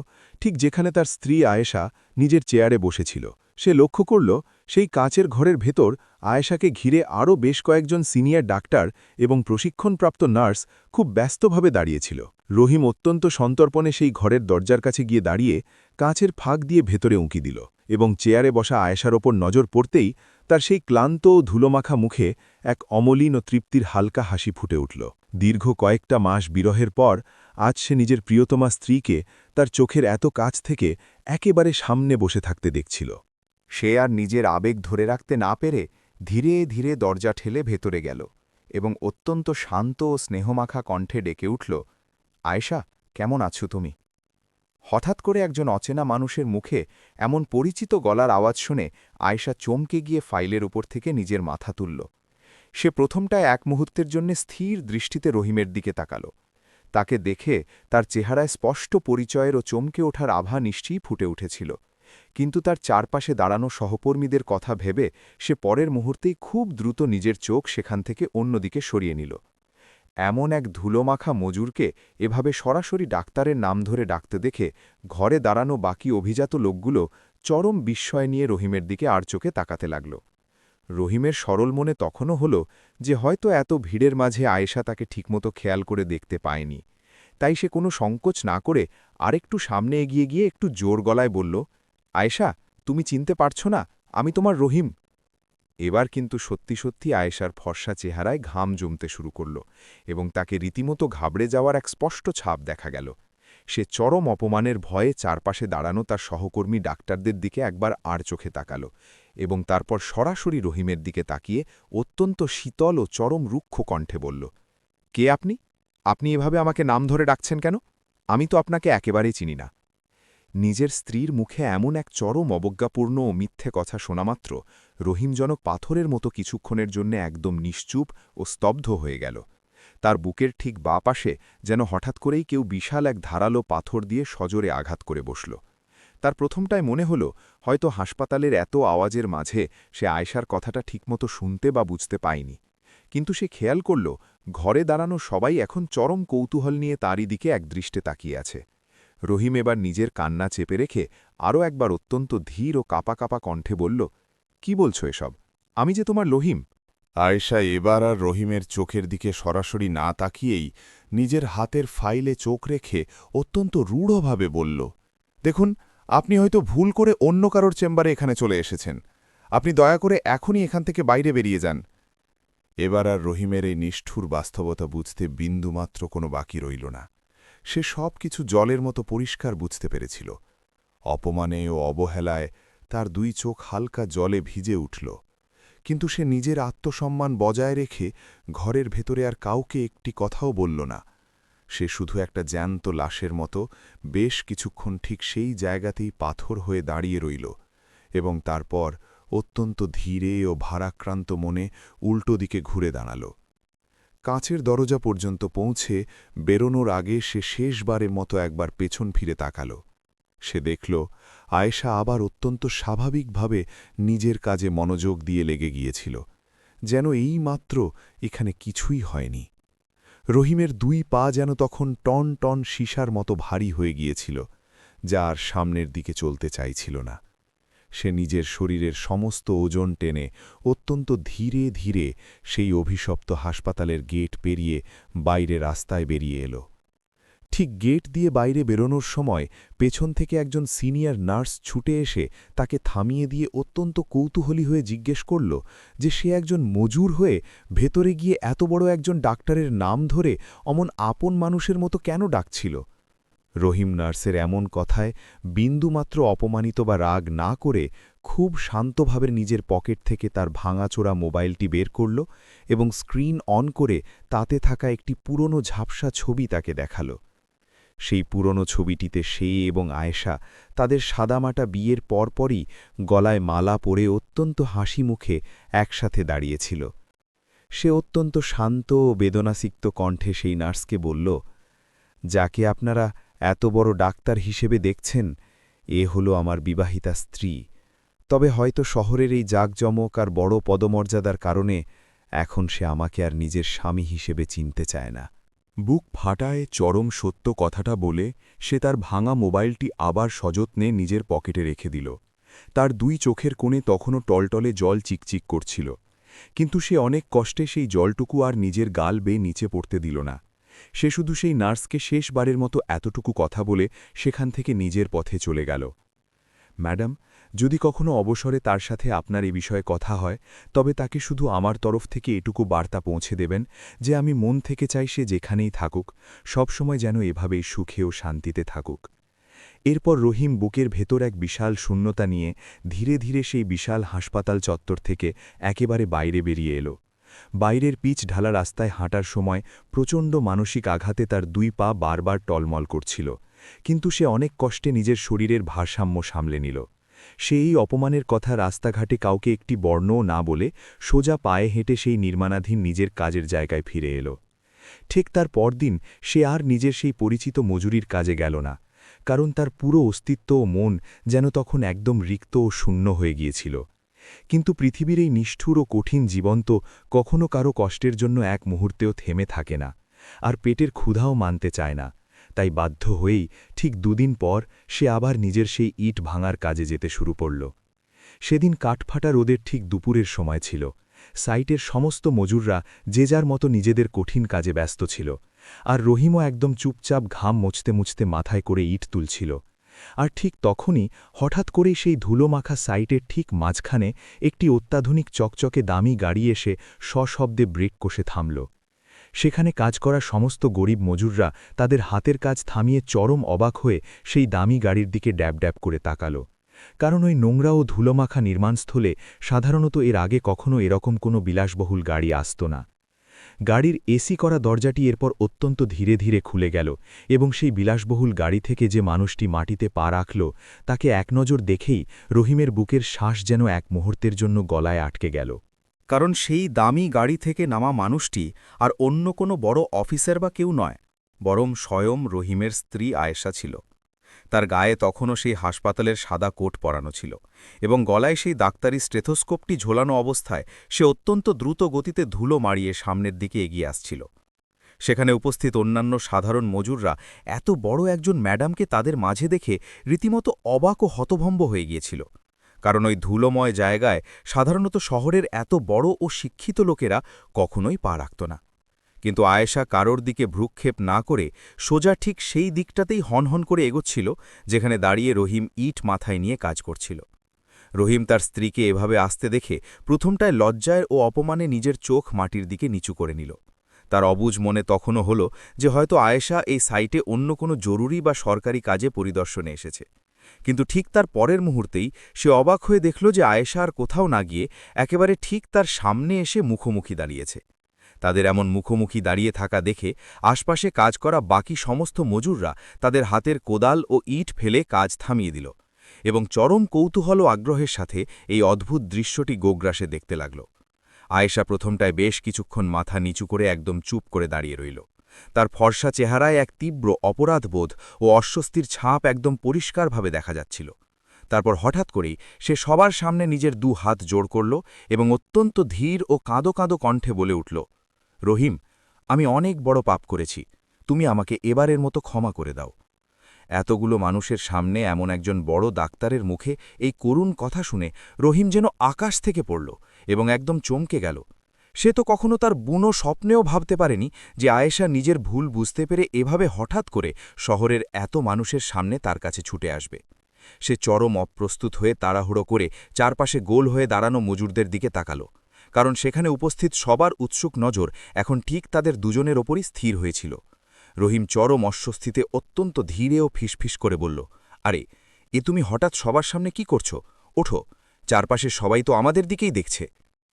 ঠিক যেখানে তার স্ত্রী আয়েশা নিজের চেয়ারে বসেছিল। সে লক্ষ্য করল সেই কাঁচের ঘরের ভেতর আয়েশাকে ঘিরে আরও বেশ কয়েকজন সিনিয়র ডাক্তার এবং প্রশিক্ষণপ্রাপ্ত নার্স খুব ব্যস্তভাবে দাঁড়িয়েছিল। রহিম অত্যন্ত সন্তর্পণে সেই ঘরের দরজার কাছে গিয়ে দাঁড়িয়ে কাঁচের ফাঁক দিয়ে ভেতরে উঁকি দিল এবং চেয়ারে বসা আয়েশার ওপর নজর পড়তেই তার সেই ক্লান্ত ও ধুলোমাখা মুখে এক অমলিন ও তৃপ্তির হালকা হাসি ফুটে উঠল। দীর্ঘ কয়েকটা মাস বিরহের পর আজ সে নিজের প্রিয়তমা স্ত্রীকে তার চোখের এত কাছ থেকে একেবারে সামনে বসে থাকতে দেখছিল। সে আর নিজের আবেগ ধরে রাখতে না পেরে ধীরে ধীরে দরজা ঠেলে ভেতরে গেল এবং অত্যন্ত শান্ত ও স্নেহমাখা কণ্ঠে ডেকে উঠল, আয়েশা, কেমন আছো তুমি? হঠাৎ করে একজন অচেনা মানুষের মুখে এমন পরিচিত গলার আওয়াজ শুনে আয়েশা চমকে গিয়ে ফাইলের উপর থেকে নিজের মাথা তুলল। সে প্রথমটায় এক মুহূর্তের জন্য স্থির দৃষ্টিতে রহিমের দিকে তাকাল। তাকে দেখে তার চেহারায় স্পষ্ট পরিচয়ের ও চমকে ওঠার আভা নিশ্চয়ই ফুটে উঠেছিল, কিন্তু তার চারপাশে দাঁড়ানো সহকর্মীদের কথা ভেবে সে পরের মুহূর্তেই খুব দ্রুত নিজের চোখ সেখান থেকে অন্যদিকে সরিয়ে নিল। এমন এক ধুলোমাখা মজুরকে এভাবে সরাসরি ডাক্তারের নাম ধরে ডাকতে দেখে ঘরে দাঁড়ানো বাকি অভিজাত লোকগুলো চরম বিস্ময় নিয়ে রহিমের দিকে আর চোখে তাকাতে লাগল। রহিমের সরল মনে তখনও হল যে হয়তো এত ভিড়ের মাঝে আয়েশা তাকে ঠিকমতো খেয়াল করে দেখতে পায়নি, তাই সে কোনো সংকোচ না করে আরেকটু সামনে এগিয়ে গিয়ে একটু জোর গলায় বলল, আয়েশা, তুমি চিনতে পারছো না আমি তোমার রহিম। এবার কিন্তু সত্যি সত্যি আয়েশার ফর্সা চেহারায় ঘাম জমতে শুরু করল এবং তাকে রীতিমতো ঘাবড়ে যাওয়ার এক স্পষ্ট ছাপ দেখা গেল। সে চরম অপমানের ভয়ে চারপাশে দাঁড়ানো তার সহকর্মী ডাক্তারদের দিকে একবার আর চোখে তাকাল এবং তারপর সরাসরি রহিমের দিকে তাকিয়ে অত্যন্ত শীতল ও চরম রুক্ষ কণ্ঠে বলল, কে আপনি? আপনি এভাবে আমাকে নাম ধরে ডাকছেন কেন? আমি তো আপনাকে একেবারেই চিনি না। নিজের স্ত্রীর মুখে এমন এক চরম অবজ্ঞাপূর্ণ ও মিথ্যে কথা শোনামাত্র রহিমজনক পাথরের মতো কিছুক্ষণের জন্য একদম নিশ্চুপ ও স্তব্ধ হয়ে গেল। তার বুকের ঠিক বাঁ পাশে যেন হঠাৎ করেই কেউ বিশাল এক ধারালো পাথর দিয়ে সজোরে আঘাত করে বসল। তার প্রথমটায় মনে হল হয়তো হাসপাতালের এত আওয়াজের মাঝে সে আয়েশার কথাটা ঠিকমতো শুনতে বা বুঝতে পায়নি, কিন্তু সে খেয়াল করল ঘরে দাঁড়ানো সবাই এখন চরম কৌতূহল নিয়ে তারই দিকে একদৃষ্টে তাকিয়ে আছে। রহিম এবার নিজের কান্না চেপে রেখে আরও একবার অত্যন্ত ধীর ও কাপা কাপা কণ্ঠে বলল, কি বলছো এসব? আমি যে তোমার রহিম। আয়েশা এবার আর রহিমের চোখের দিকে সরাসরি না তাকিয়েই নিজের হাতের ফাইলে চোখ রেখে অত্যন্ত রূঢ়ভাবে বলল, দেখুন, আপনি হয়তো ভুল করে অন্য কারোর চেম্বারে এখানে চলে এসেছেন। আপনি দয়া করে এখনই এখান থেকে বাইরে বেরিয়ে যান। এবার আর রহিমের এই নিষ্ঠুর বাস্তবতা বুঝতে বিন্দুমাত্র কোনো বাকি রইল না। সে সব কিছু জলের মতো পরিষ্কার বুঝতে পেরেছিল। অপমানে ও অবহেলায় তার দুই চোখ হালকা জলে ভিজে উঠল, কিন্তু সে নিজের আত্মসম্মান বজায় রেখে ঘরের ভেতরে আর কাউকে একটি কথাও বলল না। সে শুধু একটা জ্যান্ত লাশের মতো বেশ কিছুক্ষণ ঠিক সেই জায়গাতেই পাথর হয়ে দাঁড়িয়ে রইল এবং তারপর অত্যন্ত ধীরে ও ভারাক্রান্ত মনে উল্টো দিকে ঘুরে দাঁড়াল। কাঁচের দরজা পর্যন্ত পৌঁছে বেরোনোর আগে সে শেষবারের মতো একবার পেছন ফিরে তাকাল। সে দেখল আয়েশা আবার অত্যন্ত স্বাভাবিকভাবে নিজের কাজে মনোযোগ দিয়ে লেগে গিয়েছিল, যেন এই মাত্র এখানে কিছুই হয়নি। রহিমের দুই পা যেন তখন টন টন সীসার মতো ভারী হয়ে গিয়েছিল, যা আর সামনের দিকে চলতে চাইছিল না। সে নিজের শরীরের সমস্ত ওজন টেনে অত্যন্ত ধীরে ধীরে সেই অভিশপ্ত হাসপাতালের গেট পেরিয়ে বাইরে রাস্তায় বেরিয়ে এল। ঠিক গেট দিয়ে বাইরে বেরোনোর সময় পেছন থেকে একজন সিনিয়র নার্স ছুটে এসে তাকে থামিয়ে দিয়ে অত্যন্ত কৌতূহলী হয়ে জিজ্ঞেস করল যে সে একজন মজুর হয়ে ভেতরে গিয়ে এত বড় একজন ডাক্তারের নাম ধরে অমন আপন মানুষের মতো কেন ডাকছিল। রহিম নার্সের এমন কথায় বিন্দুমাত্র অপমানিত বা রাগ না করে খুব শান্তভাবে নিজের পকেট থেকে তার ভাঙাচোরা মোবাইলটি বের করল এবং স্ক্রিন অন করে তাতে থাকা একটি পুরনো ঝাপসা ছবি তাকে দেখাল। সেই পুরনো ছবিটিতে সে এবং আয়েশা তাদের সাদামাটা বিয়ের পরপরই গলায় মালা পরে অত্যন্ত হাসি মুখে একসাথে দাঁড়িয়েছিল। সে অত্যন্ত শান্ত ও বেদনাসিক্ত কণ্ঠে সেই নার্সকে বলল, যাকে আপনারা এত বড় ডাক্তার হিসেবে দেখছেন, এ হল আমার বিবাহিতা স্ত্রী। তবে হয়তো শহরের এই জাঁকজমক আর বড় পদমর্যাদার কারণে এখন সে আমাকে আর নিজের স্বামী হিসেবে চিনতে চায় না। বুক ফাটায় চরম সত্য কথাটা বলে সে তার ভাঙা মোবাইলটি আবার সযত্নে নিজের পকেটে রেখে দিল। তার দুই চোখের কোণে তখনও টলটলে জল চিকচিক করছিল, কিন্তু সে অনেক কষ্টে সেই জলটুকু আর নিজের গাল বেয়ে নিচে পড়তে দিল না। সে শুধু সেই নার্সকে শেষবারের মতো এতটুকু কথা বলে সেখান থেকে নিজের পথে চলে গেল। ম্যাডাম, যদি কখনো অবসরে তার সাথে আপনার এ বিষয়ে কথা হয়, তবে তাকে শুধু আমার তরফ থেকে এটুকু বার্তা পৌঁছে দেবেন যে আমি মন থেকে চাই সে যেখানেই থাকুক, সবসময় যেন এভাবেই সুখে ও শান্তিতে থাকুক। এরপর রহিম বুকের ভেতর এক বিশাল শূন্যতা নিয়ে ধীরে ধীরে সেই বিশাল হাসপাতাল চত্বর থেকে একেবারে বাইরে বেরিয়ে এল। বাইরের পিচ ঢালা রাস্তায় হাঁটার সময় প্রচণ্ড মানসিক আঘাতে তার দুই পা বারবার টলমল করছিল, কিন্তু সে অনেক কষ্টে নিজের শরীরের ভারসাম্য সামলে নিল। সে এই অপমানের কথা রাস্তাঘাটে কাউকে একটি বর্ণও না বলে সোজা পায়ে হেঁটে সেই নির্মাণাধীন নিজের কাজের জায়গায় ফিরে এল। ঠিক তার পরদিন সে আর নিজের সেই পরিচিত মজুরির কাজে গেল না, কারণ তার পুরো অস্তিত্ব ও মন যেন তখন একদম রিক্ত ও শূন্য হয়ে গিয়েছিল। কিন্তু পৃথিবীর এই নিষ্ঠুর ও কঠিন জীবন তো কখনো কারো কষ্টের জন্য এক মুহূর্তেও থেমে থাকে না, আর পেটের ক্ষুধাও মানতে চায় না। তাই বাধ্য হয়েই ঠিক দুদিন পর সে আবার নিজের সেই ইট ভাঙার কাজে যেতে শুরু করল। সেদিন কাঠফাটা রোদের ঠিক দুপুরের সময় ছিল। সাইটের সমস্ত মজুররা যে যার মতো নিজেদের কঠিন কাজে ব্যস্ত ছিল, আর রহিমও একদম চুপচাপ ঘাম মুছতে মুছতে মাথায় করে ইট তুলছিল। আর ঠিক তখনই হঠাৎ করেই সেই ধুলোমাখা সাইটের ঠিক মাঝখানে একটি অত্যাধুনিক চকচকে দামি গাড়ি এসে সশব্দে ব্রেক কষে থামল। সেখানে কাজ করা সমস্ত গরিব মজুররা তাদের হাতের কাজ থামিয়ে চরম অবাক হয়ে সেই দামি গাড়ির দিকে ড্যাব ড্যাব করে তাকাল। কারণ ওই নোংরা ও ধুলোমাখা নির্মাণস্থলে সাধারণত এর আগে কখনো এরকম কোনো বিলাসবহুল গাড়ি আসত না। গাড়ির এসি করা দরজাটি এরপর অত্যন্ত ধীরে ধীরে খুলে গেল এবং সেই বিলাসবহুল গাড়ি থেকে যে মানুষটি মাটিতে পা রাখল তাকে এক নজর দেখেই রহিমের বুকের শ্বাস যেন এক মুহূর্তের জন্য গলায় আটকে গেল। কারণ সেই দামি গাড়ি থেকে নামা মানুষটি আর অন্য কোনো বড় অফিসার বা কেউ নয়, বরং স্বয়ং রহিমের স্ত্রী আয়েশা ছিল। তার গায়ে তখনও সেই হাসপাতালের সাদা কোট পরানো ছিল এবং গলায় সেই ডাক্তারি স্টেথোস্কোপটি ঝোলানো অবস্থায় সে অত্যন্ত দ্রুত গতিতে ধুলো মারিয়ে সামনের দিকে এগিয়ে আসছিল। সেখানে উপস্থিত অন্যান্য সাধারণ মজুররা এত বড় একজন ম্যাডামকে তাদের মাঝে দেখে রীতিমতো অবাক ও হতভম্ব হয়ে গিয়েছিল। কারণ ওই ধুলোময় জায়গায় সাধারণত শহরের এত বড় ও শিক্ষিত লোকেরা কখনোই পা রাখত না। কিন্তু আয়েশা কারোর দিকে ভ্রুক্ষেপ না করে সোজা ঠিক সেই দিকটাতেই হনহন করে এগোচ্ছিল যেখানে দাঁড়িয়ে রহিম ইট মাথায় নিয়ে কাজ করছিল। রহিম তার স্ত্রীকে এভাবে আসতে দেখে প্রথমটায় লজ্জায় ও অপমানে নিজের চোখ মাটির দিকে নিচু করে নিল। তার অবুঝ মনে তখনও হল যে হয়তো আয়েশা এই সাইটে অন্য কোনো জরুরি বা সরকারি কাজে পরিদর্শনে এসেছে। কিন্তু ঠিক তার পরের মুহূর্তেই সে অবাক হয়ে দেখল যে আয়েশা আর কোথাও না গিয়ে একেবারে ঠিক তার সামনে এসে মুখোমুখি দাঁড়িয়েছে। তাদের এমন মুখোমুখি দাঁড়িয়ে থাকা দেখে আশপাশে কাজ করা বাকি সমস্ত মজুররা তাদের হাতের কোদাল ও ইট ফেলে কাজ থামিয়ে দিল এবং চরম কৌতূহল ও আগ্রহের সাথে এই অদ্ভুত দৃশ্যটি গোগ্রাসে দেখতে লাগল। আয়েশা প্রথমটায় বেশ কিছুক্ষণ মাথা নিচু করে একদম চুপ করে দাঁড়িয়ে রইল। তার ফর্সা চেহারায় এক তীব্র অপরাধবোধ ও অস্বস্তির ছাপ একদম পরিষ্কারভাবে দেখা যাচ্ছিল। তারপর হঠাৎ করেই সে সবার সামনে নিজের দু হাত জোড় করল এবং অত্যন্ত ধীর ও কাঁদো কাঁদো কণ্ঠে বলে উঠল, রহিম, আমি অনেক বড় পাপ করেছি, তুমি আমাকে এবারের মতো ক্ষমা করে দাও। এতগুলো মানুষের সামনে এমন একজন বড় ডাক্তারের মুখে এই করুণ কথা শুনে রহিম যেন আকাশ থেকে পড়ল এবং একদম চমকে গেল। সে তো কখনো তার বুনো স্বপ্নেও ভাবতে পারেনি যে আয়েশা নিজের ভুল বুঝতে পেরে এভাবে হঠাৎ করে শহরের এত মানুষের সামনে তার কাছে ছুটে আসবে। সে চরম অপ্রস্তুত হয়ে তাড়াহুড়ো করে চারপাশে গোল হয়ে দাঁড়ানো মজুরদের দিকে তাকাল, কারণ সেখানে উপস্থিত সবার উৎসুক নজর এখন ঠিক তাদের দুজনের ওপরই স্থির হয়েছিল। রহিম চরম অস্বস্তিতে অত্যন্ত ধীরে ও ফিসফিস করে বলল, আরে, এ তুমি হঠাৎ সবার সামনে কি করছো? ওঠো, চারপাশে সবাই তো আমাদের দিকেই দেখছে।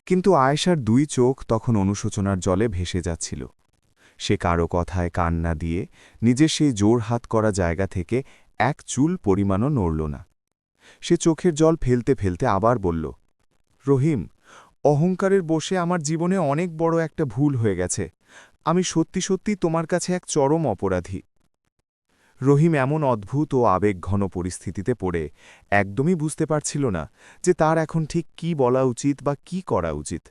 কিন্তু আয়েশার দুই চোখ তখন অনুশোচনার জলে ভেসে যাচ্ছিল। সে কারো কথায় কান না দিয়ে নিজের সেই জোর হাত করা জায়গা থেকে এক চুল পরিমাণও নড়ল না। সে চোখের জল ফেলতে ফেলতে আবার বলল, রহিম, অহংকারের বশে আমার জীবনে অনেক বড় একটা ভুল হয়ে গেছে। আমি সত্যি সত্যি তোমার কাছে এক চরম অপরাধী। রহিম এমন অদ্ভুত ও আবেগঘন পরিস্থিতিতে পড়ে একদমই বুঝতে পারছিল না যে তার এখন ঠিক কি বলা উচিত বা কি করা উচিত।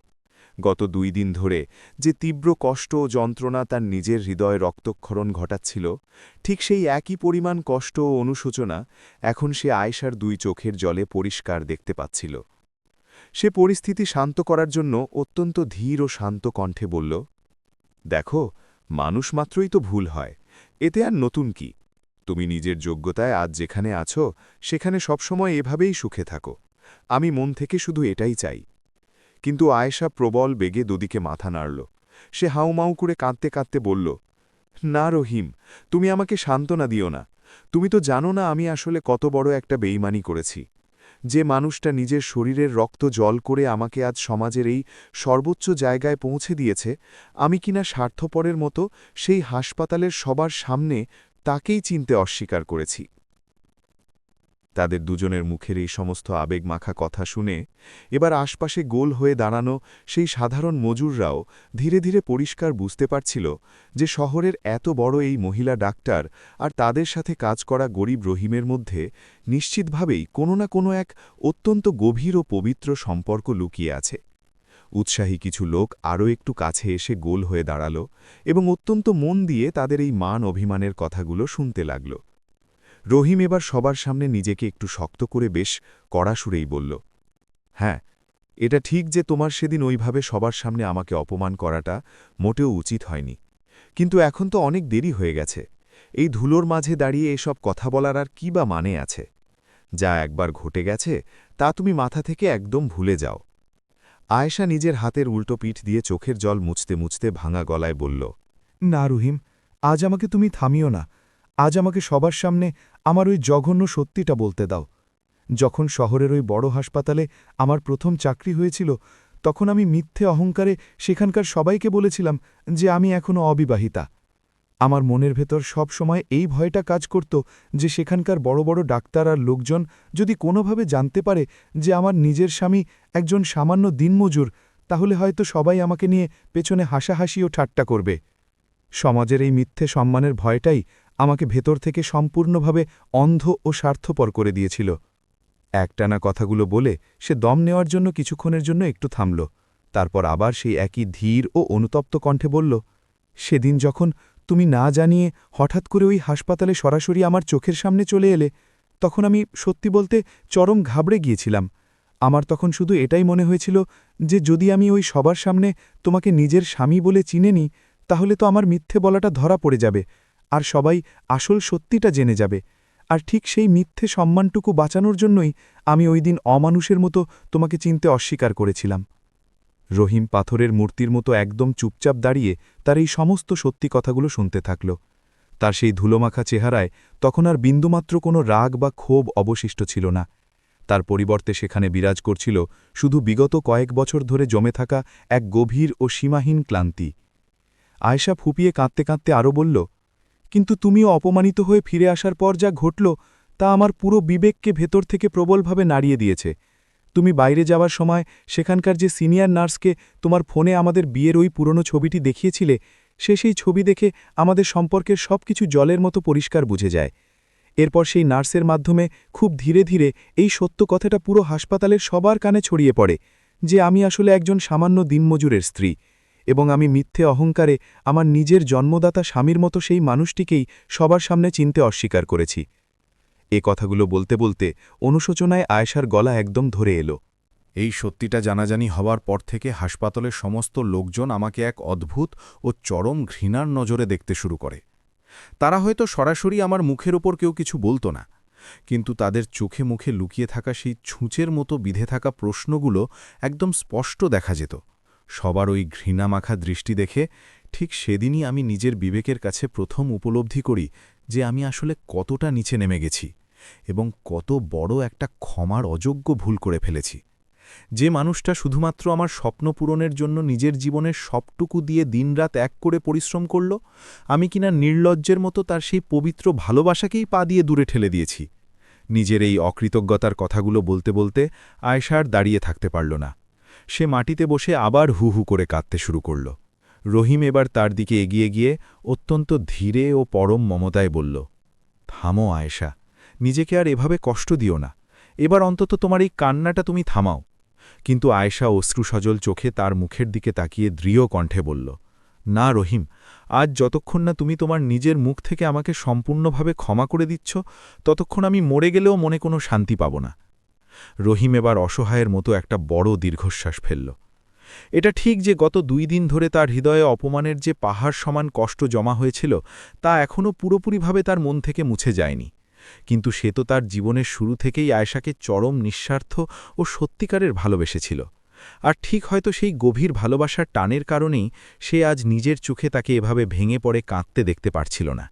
গত 2 দিন ধরে যে তীব্র কষ্ট ও যন্ত্রণা তার নিজের হৃদয়ে রক্তক্ষরণ ঘটাচ্ছিল, ঠিক সেই একই পরিমাণ কষ্ট ও অনুশোচনা এখন সে আয়েশার 2 চোখের জলে পরিষ্কার দেখতে পাচ্ছিল। সে পরিস্থিতি শান্ত করার জন্য অত্যন্ত ধীর ও শান্ত কণ্ঠে বলল, দেখো, মানুষ মাত্রই তো ভুল হয়, এতে আর নতুন কি? তুমি নিজের যোগ্যতায় আজ যেখানে আছো সেখানে সবসময় এভাবেই সুখে থাকো। আমি মন থেকে শুধু এটাই চাই। কিন্তু আয়েশা প্রবল বেগে দুদিকে মাথা নাড়ল। সে হাউমাউ করে কাঁদতে কাঁদতে বলল, না রহিম, তুমি আমাকে সান্ত্বনা দিও না। তুমি তো জানো না আমি আসলে কত বড় একটা বেইমানি করেছি। যে মানুষটা নিজের শরীরের রক্ত জল করে আমাকে আজ সমাজের এই সর্বোচ্চ জায়গায় পৌঁছে দিয়েছে, আমি কিনা স্বার্থপরের মতো সেই হাসপাতালের সবার সামনে তাকেই চিনতে অস্বীকার করেছি। তাদের দুজনের মুখের এই সমস্ত আবেগমাখা কথা শুনে এবার আশপাশে গোল হয়ে দাঁড়ানো সেই সাধারণ মজুররাও ধীরে ধীরে পরিষ্কার বুঝতে পারছিল যে শহরের এত বড় এই মহিলা ডাক্তার আর তাদের সাথে কাজ করা গরিব রহিমের মধ্যে নিশ্চিতভাবেই কোনো না কোনো এক অত্যন্ত গভীর ও পবিত্র সম্পর্ক লুকিয়ে আছে। উৎসাহী কিছু লোক আরও একটু কাছে এসে গোল হয়ে দাঁড়াল এবং অত্যন্ত মন দিয়ে তাদের এই মান অভিমানের কথাগুলো শুনতে লাগল। রহিম এবার সবার সামনে নিজেকে একটু শক্ত করে বেশ কড়া সুরেই বলল, হ্যাঁ, এটা ঠিক যে তোমার সেদিন ওইভাবে সবার সামনে আমাকে অপমান করাটা মোটেও উচিত হয়নি। কিন্তু এখন তো অনেক দেরি হয়ে গেছে। এই ধুলোর মাঝে দাঁড়িয়ে এসব কথা বলার আর কি বা মানে আছে? যা একবার ঘটে গেছে তা তুমি মাথা থেকে একদম ভুলে যাও। আয়েশা নিজের হাতের উল্টো পিঠ দিয়ে চোখের জল মুছতে মুছতে ভাঙা গলায় বলল, না রহিম, আজ আমাকে তুমি থামিও না। আজ আমাকে সবার সামনে আমার ওই জঘন্য সত্যিটা বলতে দাও। যখন শহরের ওই বড় হাসপাতালে আমার প্রথম চাকরি হয়েছিল, তখন আমি মিথ্যে অহংকারে সেখানকার সবাইকে বলেছিলাম যে আমি এখনও অবিবাহিতা। আমার মনের ভেতর সব সময় এই ভয়টা কাজ করত যে সেখানকার বড় বড় ডাক্তার আর লোকজন যদি কোনোভাবে জানতে পারে যে আমার নিজের স্বামী একজন সামান্য দিনমজুর, তাহলে হয়তো সবাই আমাকে নিয়ে পেছনে হাসাহাসি ও ঠাট্টা করবে। সমাজের এই মিথ্যে সম্মানের ভয়টাই আমাকে ভেতর থেকে সম্পূর্ণভাবে অন্ধ ও স্বার্থপর করে দিয়েছিল। একটানা কথাগুলো বলে সে দম নেওয়ার জন্য কিছুক্ষণের জন্য একটু থামল। তারপর আবার সেই একই ধীর ও অনুতপ্ত কণ্ঠে বলল, সেদিন যখন তুমি না জানিয়ে হঠাৎ করে ওই হাসপাতালে সরাসরি আমার চোখের সামনে চলে এলে, তখন আমি সত্যি বলতে চরম ঘাবড়ে গিয়েছিলাম। আমার তখন শুধু এটাই মনে হয়েছিল যে যদি আমি ওই সবার সামনে তোমাকে নিজের স্বামী বলে চিনে নিই, তাহলে তো আমার মিথ্যে বলাটা ধরা পড়ে যাবে আর সবাই আসল সত্যিটা জেনে যাবে। আর ঠিক সেই মিথ্যে সম্মানটুকু বাঁচানোর জন্যই আমি ওই দিন অমানুষের মতো তোমাকে চিনতে অস্বীকার করেছিলাম। রহিম পাথরের মূর্তির মতো একদম চুপচাপ দাঁড়িয়ে তার এই সমস্ত সত্যি কথাগুলো শুনতে থাকল। তার সেই ধুলোমাখা চেহারায় তখন আর বিন্দুমাত্র কোনো রাগ বা ক্ষোভ অবশিষ্ট ছিল না। তার পরিবর্তে সেখানে বিরাজ করছিল শুধু বিগত কয়েক বছর ধরে জমে থাকা এক গভীর ও সীমাহীন ক্লান্তি। আয়েশা ফুপিয়ে কাঁদতে কাঁদতে আরও বলল, কিন্তু তুমিও অপমানিত হয়ে ফিরে আসার পর যা ঘটল তা আমার পুরো বিবেককে ভেতর থেকে প্রবলভাবে নাড়িয়ে দিয়েছে। তুমি বাইরে যাওয়ার সময় সেখানকার যে সিনিয়র নার্সকে তোমার ফোনে আমাদের বিয়ের ওই পুরনো ছবিটি দেখিয়েছিলে, সে সেই ছবি দেখে আমাদের সম্পর্কের সবকিছু জলের মতো পরিষ্কার বুঝে যায়। এরপর সেই নার্সের মাধ্যমে খুব ধীরে ধীরে এই সত্য কথাটা পুরো হাসপাতালের সবার কানে ছড়িয়ে পড়ে যে আমি আসলে একজন সামান্য দিনমজুরের স্ত্রী, এবং আমি মিথ্যে অহংকারে আমার নিজের জন্মদাতা স্বামীর মতো সেই মানুষটিকেই সবার সামনে চিনতে অস্বীকার করেছি। এ কথাগুলো বলতে বলতে অনুশোচনায় আয়েশার গলা একদম ধরে এলো। এই সত্যিটা জানাজানি হওয়ার পর থেকে হাসপাতালের সমস্ত লোকজন আমাকে এক অদ্ভুত ও চরম ঘৃণার নজরে দেখতে শুরু করে। তারা হয়তো সরাসরি আমার মুখের ওপর কেউ কিছু বলতো না, কিন্তু তাদের চোখে মুখে লুকিয়ে থাকা সেই ছুঁচের মতো বিধে থাকা প্রশ্নগুলো একদম স্পষ্ট দেখা যেত। সবার ওই ঘৃণামাখা দৃষ্টি দেখে ঠিক সেদিনই আমি নিজের বিবেকের কাছে প্রথম উপলব্ধি করি যে আমি আসলে কতটা নিচে নেমে গেছি এবং কত বড় একটা ক্ষমার অযোগ্য ভুল করে ফেলেছি। যে মানুষটা শুধুমাত্র আমার স্বপ্ন পূরণের জন্য নিজের জীবনের সবটুকু দিয়ে দিনরাত এক করে পরিশ্রম করল, আমি কিনা নির্লজ্জের মতো তার সেই পবিত্র ভালোবাসাকেই পা দিয়ে দূরে ঠেলে দিয়েছি। নিজের এই অকৃতজ্ঞতার কথাগুলো বলতে বলতে আয়েশা আর দাঁড়িয়ে থাকতে পারল না। সে মাটিতে বসে আবার হু হু করে কাঁদতে শুরু করল। রহিম এবার তার দিকে এগিয়ে গিয়ে অত্যন্ত ধীরে ও পরম মমতায় বলল, থামো আয়েশা, নিজেকে আর এভাবে কষ্ট দিও না। এবার অন্তত তোমার এই কান্নাটা তুমি থামাও। কিন্তু আয়েশা অশ্রুসজল চোখে তার মুখের দিকে তাকিয়ে দৃঢ় কণ্ঠে বলল, না রহিম, আজ যতক্ষণ না তুমি তোমার নিজের মুখ থেকে আমাকে সম্পূর্ণভাবে ক্ষমা করে দিচ্ছ, ততক্ষণ আমি মরে গেলেও মনে কোনো শান্তি পাব না। রহিম এবার অসহায়ের মতো একটা বড় দীর্ঘশ্বাস ফেলল। এটা ঠিক যে গত 2 দিন ধরে তার হৃদয়ে অপমানের যে পাহাড় সমান কষ্ট জমা হয়েছিল তা এখনও পুরোপুরিভাবে তার মন থেকে মুছে যায়নি, কিন্তু সে তো তার জীবনের শুরু থেকেই আয়েশাকে চরম নিঃস্বার্থ ও সত্যিকারের ভালোবেসেছিল। আর ঠিক হয়তো সেই গভীর ভালোবাসার টানের কারণেই সে আজ নিজের চোখে তাকে এভাবে ভেঙে পড়ে কাঁদতে দেখতে পারছিল না।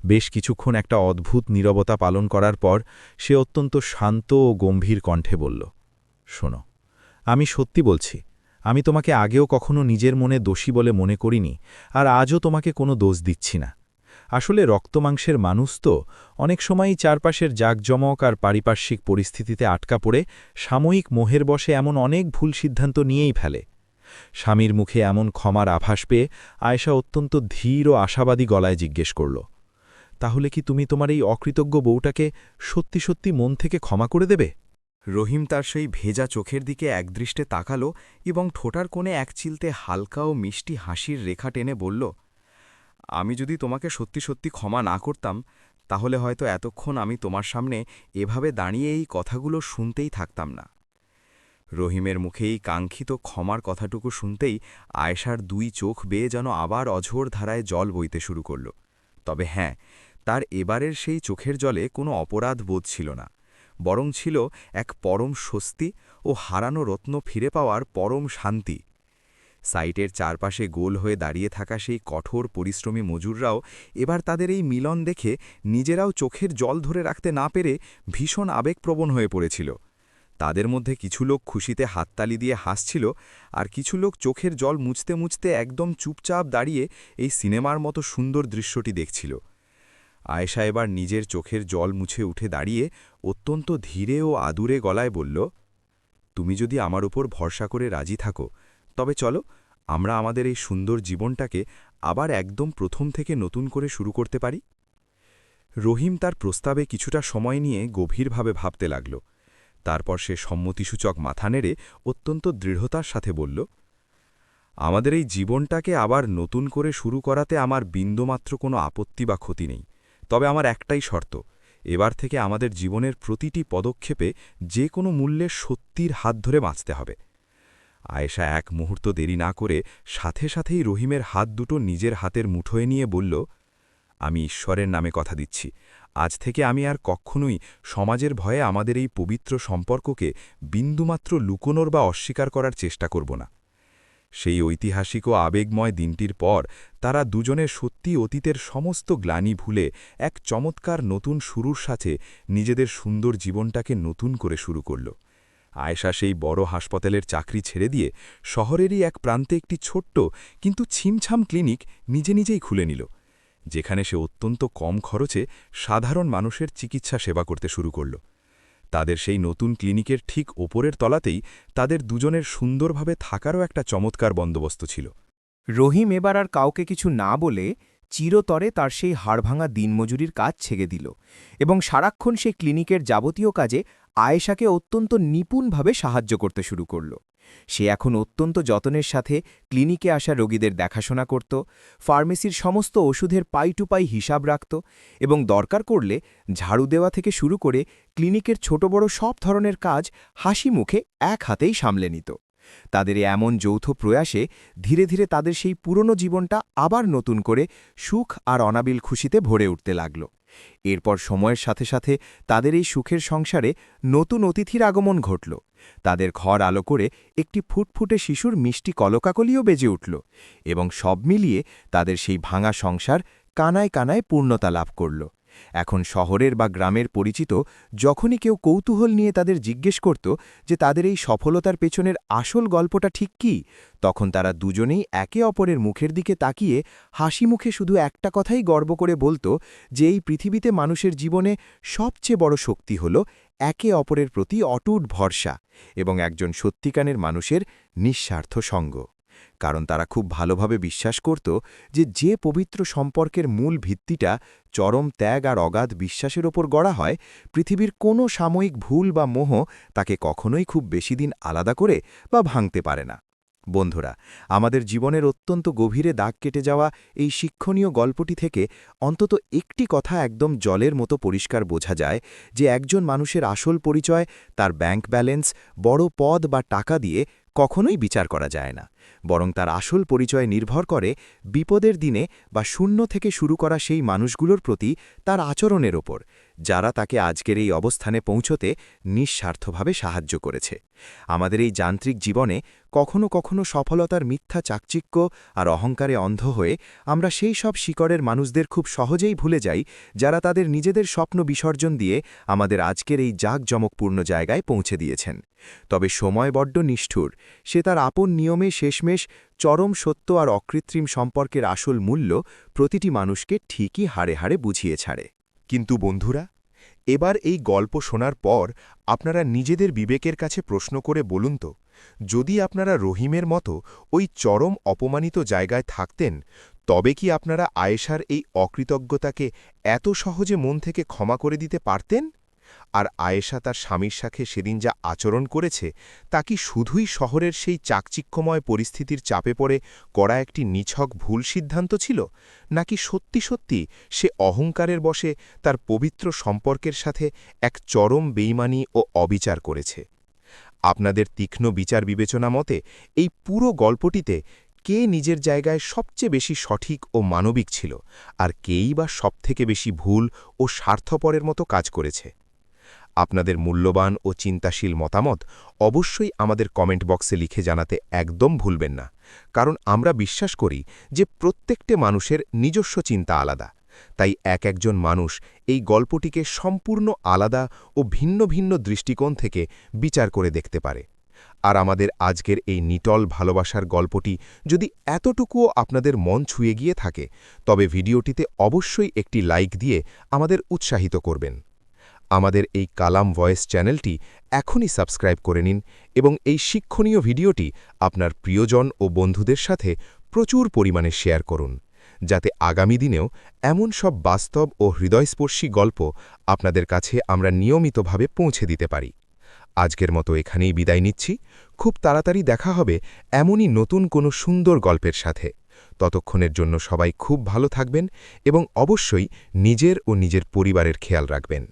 বেশ কিছুক্ষণ একটা অদ্ভুত নীরবতা পালন করার পর সে অত্যন্ত শান্ত ও গম্ভীর কণ্ঠে বলল, শোনো, আমি সত্যি বলছি, আমি তোমাকে আগেও কখনো নিজের মনে দোষী বলে মনে করিনি, আর আজও তোমাকে কোনো দোষ দিচ্ছি না। আসলে রক্তমাংসের মানুষ তো অনেক সময়ই চারপাশের জাঁকজমক আর পারিপার্শ্বিক পরিস্থিতিতে আটকা পড়ে সাময়িক মোহের বশে এমন অনেক ভুল সিদ্ধান্ত নিয়েই ফেলে। স্বামীর মুখে এমন ক্ষমার আভাস পেয়ে আয়েশা অত্যন্ত ধীর ও আশাবাদী গলায় জিজ্ঞেস করল, তাহলে কি তুমি তোমার এই অকৃতজ্ঞ বউটাকে সত্যি সত্যি মন থেকে ক্ষমা করে দেবে? রহিম তার সেই ভেজা চোখের দিকে একদৃষ্টে তাকালো এবং ঠোঁটার কোণে এক চিলতে হালকা ও মিষ্টি হাসির রেখা টেনে বলল, আমি যদি তোমাকে সত্যি সত্যি ক্ষমা না করতাম, তাহলে হয়তো এতক্ষণ আমি তোমার সামনে এভাবে দাঁড়িয়ে এই কথাগুলো শুনতেই থাকতাম না। রহিমের মুখে এই কাঙ্ক্ষিত ক্ষমার কথাটুকু শুনতেই আয়েশার 2 চোখ বেয়ে যেন আবার অঝোর ধারায় জল বইতে শুরু করল। তবে হ্যাঁ, তার এবারের সেই চোখের জলে কোনো অপরাধ বোধ ছিল না, বরং ছিল এক পরম স্বস্তি ও হারানো রত্ন ফিরে পাওয়ার পরম শান্তি। সাইটের চারপাশে গোল হয়ে দাঁড়িয়ে থাকা সেই কঠোর পরিশ্রমী মজুররাও এবার তাদের এই মিলন দেখে নিজেরাও চোখের জল ধরে রাখতে না পেরে ভীষণ আবেগপ্রবণ হয়ে পড়েছিল। তাদের মধ্যে কিছু লোক খুশিতে হাততালি দিয়ে হাসছিল, আর কিছু লোক চোখের জল মুছতে মুছতে একদম চুপচাপ দাঁড়িয়ে এই সিনেমার মতো সুন্দর দৃশ্যটি দেখছিল। আয়েশা এবার নিজের চোখের জল মুছে উঠে দাঁড়িয়ে অত্যন্ত ধীরে ও আদুরে গলায় বলল, তুমি যদি আমার উপর ভরসা করে রাজি থাকো, তবে চলো আমরা আমাদের এই সুন্দর জীবনটাকে আবার একদম প্রথম থেকে নতুন করে শুরু করতে পারি। রহিম তার প্রস্তাবে কিছুটা সময় নিয়ে গভীরভাবে ভাবতে লাগল। তারপর সে সম্মতিসূচক মাথা নেড়ে অত্যন্ত দৃঢ়তার সাথে বলল, আমাদের এই জীবনটাকে আবার নতুন করে শুরু করাতে আমার বিন্দুমাত্র কোনো আপত্তি বা ক্ষতি নেই, তবে আমার একটাই শর্ত, এবার থেকে আমাদের জীবনের প্রতিটি পদক্ষেপে যে কোনো মূল্যে সত্যির হাত ধরে বাঁচতে হবে। আয়েশা এক মুহূর্ত দেরি না করে সাথে সাথেই রহিমের হাত দুটো নিজের হাতের মুঠোয় নিয়ে বলল, আমি ঈশ্বরের নামে কথা দিচ্ছি, আজ থেকে আমি আর কখনোই সমাজের ভয়ে আমাদের এই পবিত্র সম্পর্ককে বিন্দুমাত্র লুকোনোর বা অস্বীকার করার চেষ্টা করব না। সেই ঐতিহাসিক ও আবেগময় দিনটির পর তারা দুজনের সত্যি অতীতের সমস্ত গ্লানি ভুলে এক চমৎকার নতুন শুরুর সাথে নিজেদের সুন্দর জীবনটাকে নতুন করে শুরু করল। আয়েশা সেই বড় হাসপাতালের চাকরি ছেড়ে দিয়ে শহরেরই এক প্রান্তে একটি ছোট্ট কিন্তু ছিমছাম ক্লিনিক নিজে নিজেই খুলে নিল, যেখানে সে অত্যন্ত কম খরচে সাধারণ মানুষের চিকিৎসা সেবা করতে শুরু করল। তাদের সেই নতুন ক্লিনিকের ঠিক ওপরের তলাতেই তাদের দুজনের সুন্দরভাবে থাকারও একটা চমৎকার বন্দোবস্ত ছিল। রহিম এবার আর কাউকে কিছু না বলে চিরতরে তার সেই হাড়ভাঙা দিনমজুরির কাজ ছেড়ে দিল এবং সারাক্ষণ সে ক্লিনিকের যাবতীয় কাজে আয়েশাকে অত্যন্ত নিপুণভাবে সাহায্য করতে শুরু করল। সে এখন অত্যন্ত যত্নের সাথে ক্লিনিকে আসা রোগীদের দেখাশোনা করত, ফার্মেসির সমস্ত ওষুধের পাই টু পাই হিসাব রাখত এবং দরকার করলে ঝাড়ু দেওয়া থেকে শুরু করে ক্লিনিকের ছোট বড় সব ধরনের কাজ হাসি মুখে এক হাতেই সামলে নিত। তাদের এমন যৌথ প্রয়াসে ধীরে ধীরে তাদের সেই পুরনো জীবনটা আবার নতুন করে সুখ আর অনাবিল খুশিতে ভরে উঠতে লাগল। এরপর সময়ের সাথে সাথে তাদের এই সুখের সংসারে নতুন অতিথির আগমন ঘটল। তাদের ঘর আলো করে একটি ফুটফুটে শিশুর মিষ্টি কলকাকলিও বেজে উঠল এবং সব মিলিয়ে তাদের সেই ভাঙা সংসার কানায় কানায় পূর্ণতা লাভ করল। এখন শহরের বা গ্রামের পরিচিত যখনই কেউ কৌতূহল নিয়ে তাদের জিজ্ঞেস করত যে তাদের এই সফলতার পেছনের আসল গল্পটা ঠিক কী, তখন তারা দুজনেই একে অপরের মুখের দিকে তাকিয়ে হাসি মুখে শুধু একটা কথাই গর্ব করে বলত যে এই পৃথিবীতে মানুষের জীবনে সবচেয়ে বড় শক্তি হল একে অপরের প্রতি অটুট ভরসা এবং একজন সত্যিকারের মানুষের নিঃস্বার্থ সঙ্গ। কারণ তারা খুব ভালোভাবে বিশ্বাস করত যে পবিত্র সম্পর্কের মূল ভিত্তিটা চরম ত্যাগ আর অগাধ বিশ্বাসের ওপর গড়া হয়, পৃথিবীর কোনো সাময়িক ভুল বা মোহ তাকে কখনোই খুব বেশি দিন আলাদা করে বা ভাঙতে পারে না। বন্ধুরা, আমাদের জীবনের অত্যন্ত গভীরে দাগ কেটে যাওয়া এই শিক্ষণীয় গল্পটি থেকে অন্তত একটি কথা একদম জলের মতো পরিষ্কার বোঝা যায় যে একজন মানুষের আসল পরিচয় তার ব্যাংক ব্যালেন্স, বড় পদ বা টাকা দিয়ে কখনোই বিচার করা যায় না, বরং তার আসল পরিচয় নির্ভর করে বিপদের দিনে বা শূন্য থেকে শুরু করা সেই মানুষগুলোর প্রতি তার আচরণের ওপর, যারা তাকে আজকের এই অবস্থানে পৌঁছতে নিঃস্বার্থভাবে সাহায্য করেছে। আমাদের এই যান্ত্রিক জীবনে কখনো কখনো সফলতার মিথ্যা চাকচিক্য আর অহংকারে অন্ধ হয়ে আমরা সেই সব শিকড়ের মানুষদের খুব সহজেই ভুলে যাই, যারা তাদের নিজেদের স্বপ্ন বিসর্জন দিয়ে আমাদের আজকের এই জাঁকজমকপূর্ণ জায়গায় পৌঁছে দিয়েছেন। তবে সময় বড্ড নিষ্ঠুর, সে তার আপন নিয়মে শেষমেশ চরম সত্য আর অকৃত্রিম সম্পর্কের আসল মূল্য প্রতিটি মানুষকে ঠিকই হাড়ে হাড়ে বুঝিয়ে ছাড়ে। কিন্তু বন্ধুরা, এবার এই গল্প শোনার পর আপনারা নিজেদের বিবেকের কাছে প্রশ্ন করে বলুন তো, যদি আপনারা রহিমের মতো ওই চরম অপমানিত জায়গায় থাকতেন, তবে কি আপনারা আয়েশার এই অকৃতজ্ঞতাকে এত সহজে মন থেকে ক্ষমা করে দিতে পারতেন? আর আয়েশা তার স্বামীর সাথে সেদিন যা আচরণ করেছে তা কি শুধুই শহরের সেই চাকচিক্যময় পরিস্থিতির চাপে পড়ে করা একটি নিছক ভুল সিদ্ধান্ত ছিল, নাকি সত্যি সত্যি সে অহংকারের বশে তার পবিত্র সম্পর্কের সাথে এক চরম বেইমানি ও অবিচার করেছে? আপনাদের তীক্ষ্ণ বিচার বিবেচনা মতে এই পুরো গল্পটিতে কে নিজের জায়গায় সবচেয়ে বেশি সঠিক ও মানবিক ছিল আর কেই বা সবথেকে বেশি ভুল ও স্বার্থপরের মতো কাজ করেছে। আপনাদের মূল্যবান ও চিন্তাশীল মতামত অবশ্যই আমাদের কমেন্ট বক্সে লিখে জানাতে একদম ভুলবেন না, কারণ আমরা বিশ্বাস করি যে প্রত্যেকটা মানুষের নিজস্ব চিন্তা আলাদা। তাই একজন মানুষ এই গল্পটিকে সম্পূর্ণ আলাদা ও ভিন্ন ভিন্ন দৃষ্টিকোণ থেকে বিচার করে দেখতে পারে। আর আমাদের আজকের এই নিটল ভালোবাসার গল্পটি যদি এতটুকুও আপনাদের মন ছুঁয়ে গিয়ে থাকে, তবে ভিডিওটিতে অবশ্যই একটি লাইক দিয়ে আমাদের উৎসাহিত করবেন। আমাদের এই কালাম ভয়েস চ্যানেলটি এখনই সাবস্ক্রাইব করে নিন এবং এই শিক্ষণীয় ভিডিওটি আপনার প্রিয়জন ও বন্ধুদের সাথে প্রচুর পরিমাণে শেয়ার করুন, যাতে আগামী দিনেও এমন সব বাস্তব ও হৃদয়স্পর্শী গল্প আপনাদের কাছে আমরা নিয়মিতভাবে পৌঁছে দিতে পারি। আজকের মতো এখানেই বিদায় নিচ্ছি। খুব তাড়াতাড়ি দেখা হবে এমনই নতুন কোনো সুন্দর গল্পের সাথে। ততক্ষণের জন্য সবাই খুব ভালো থাকবেন এবং অবশ্যই নিজের ও নিজের পরিবারের খেয়াল রাখবেন।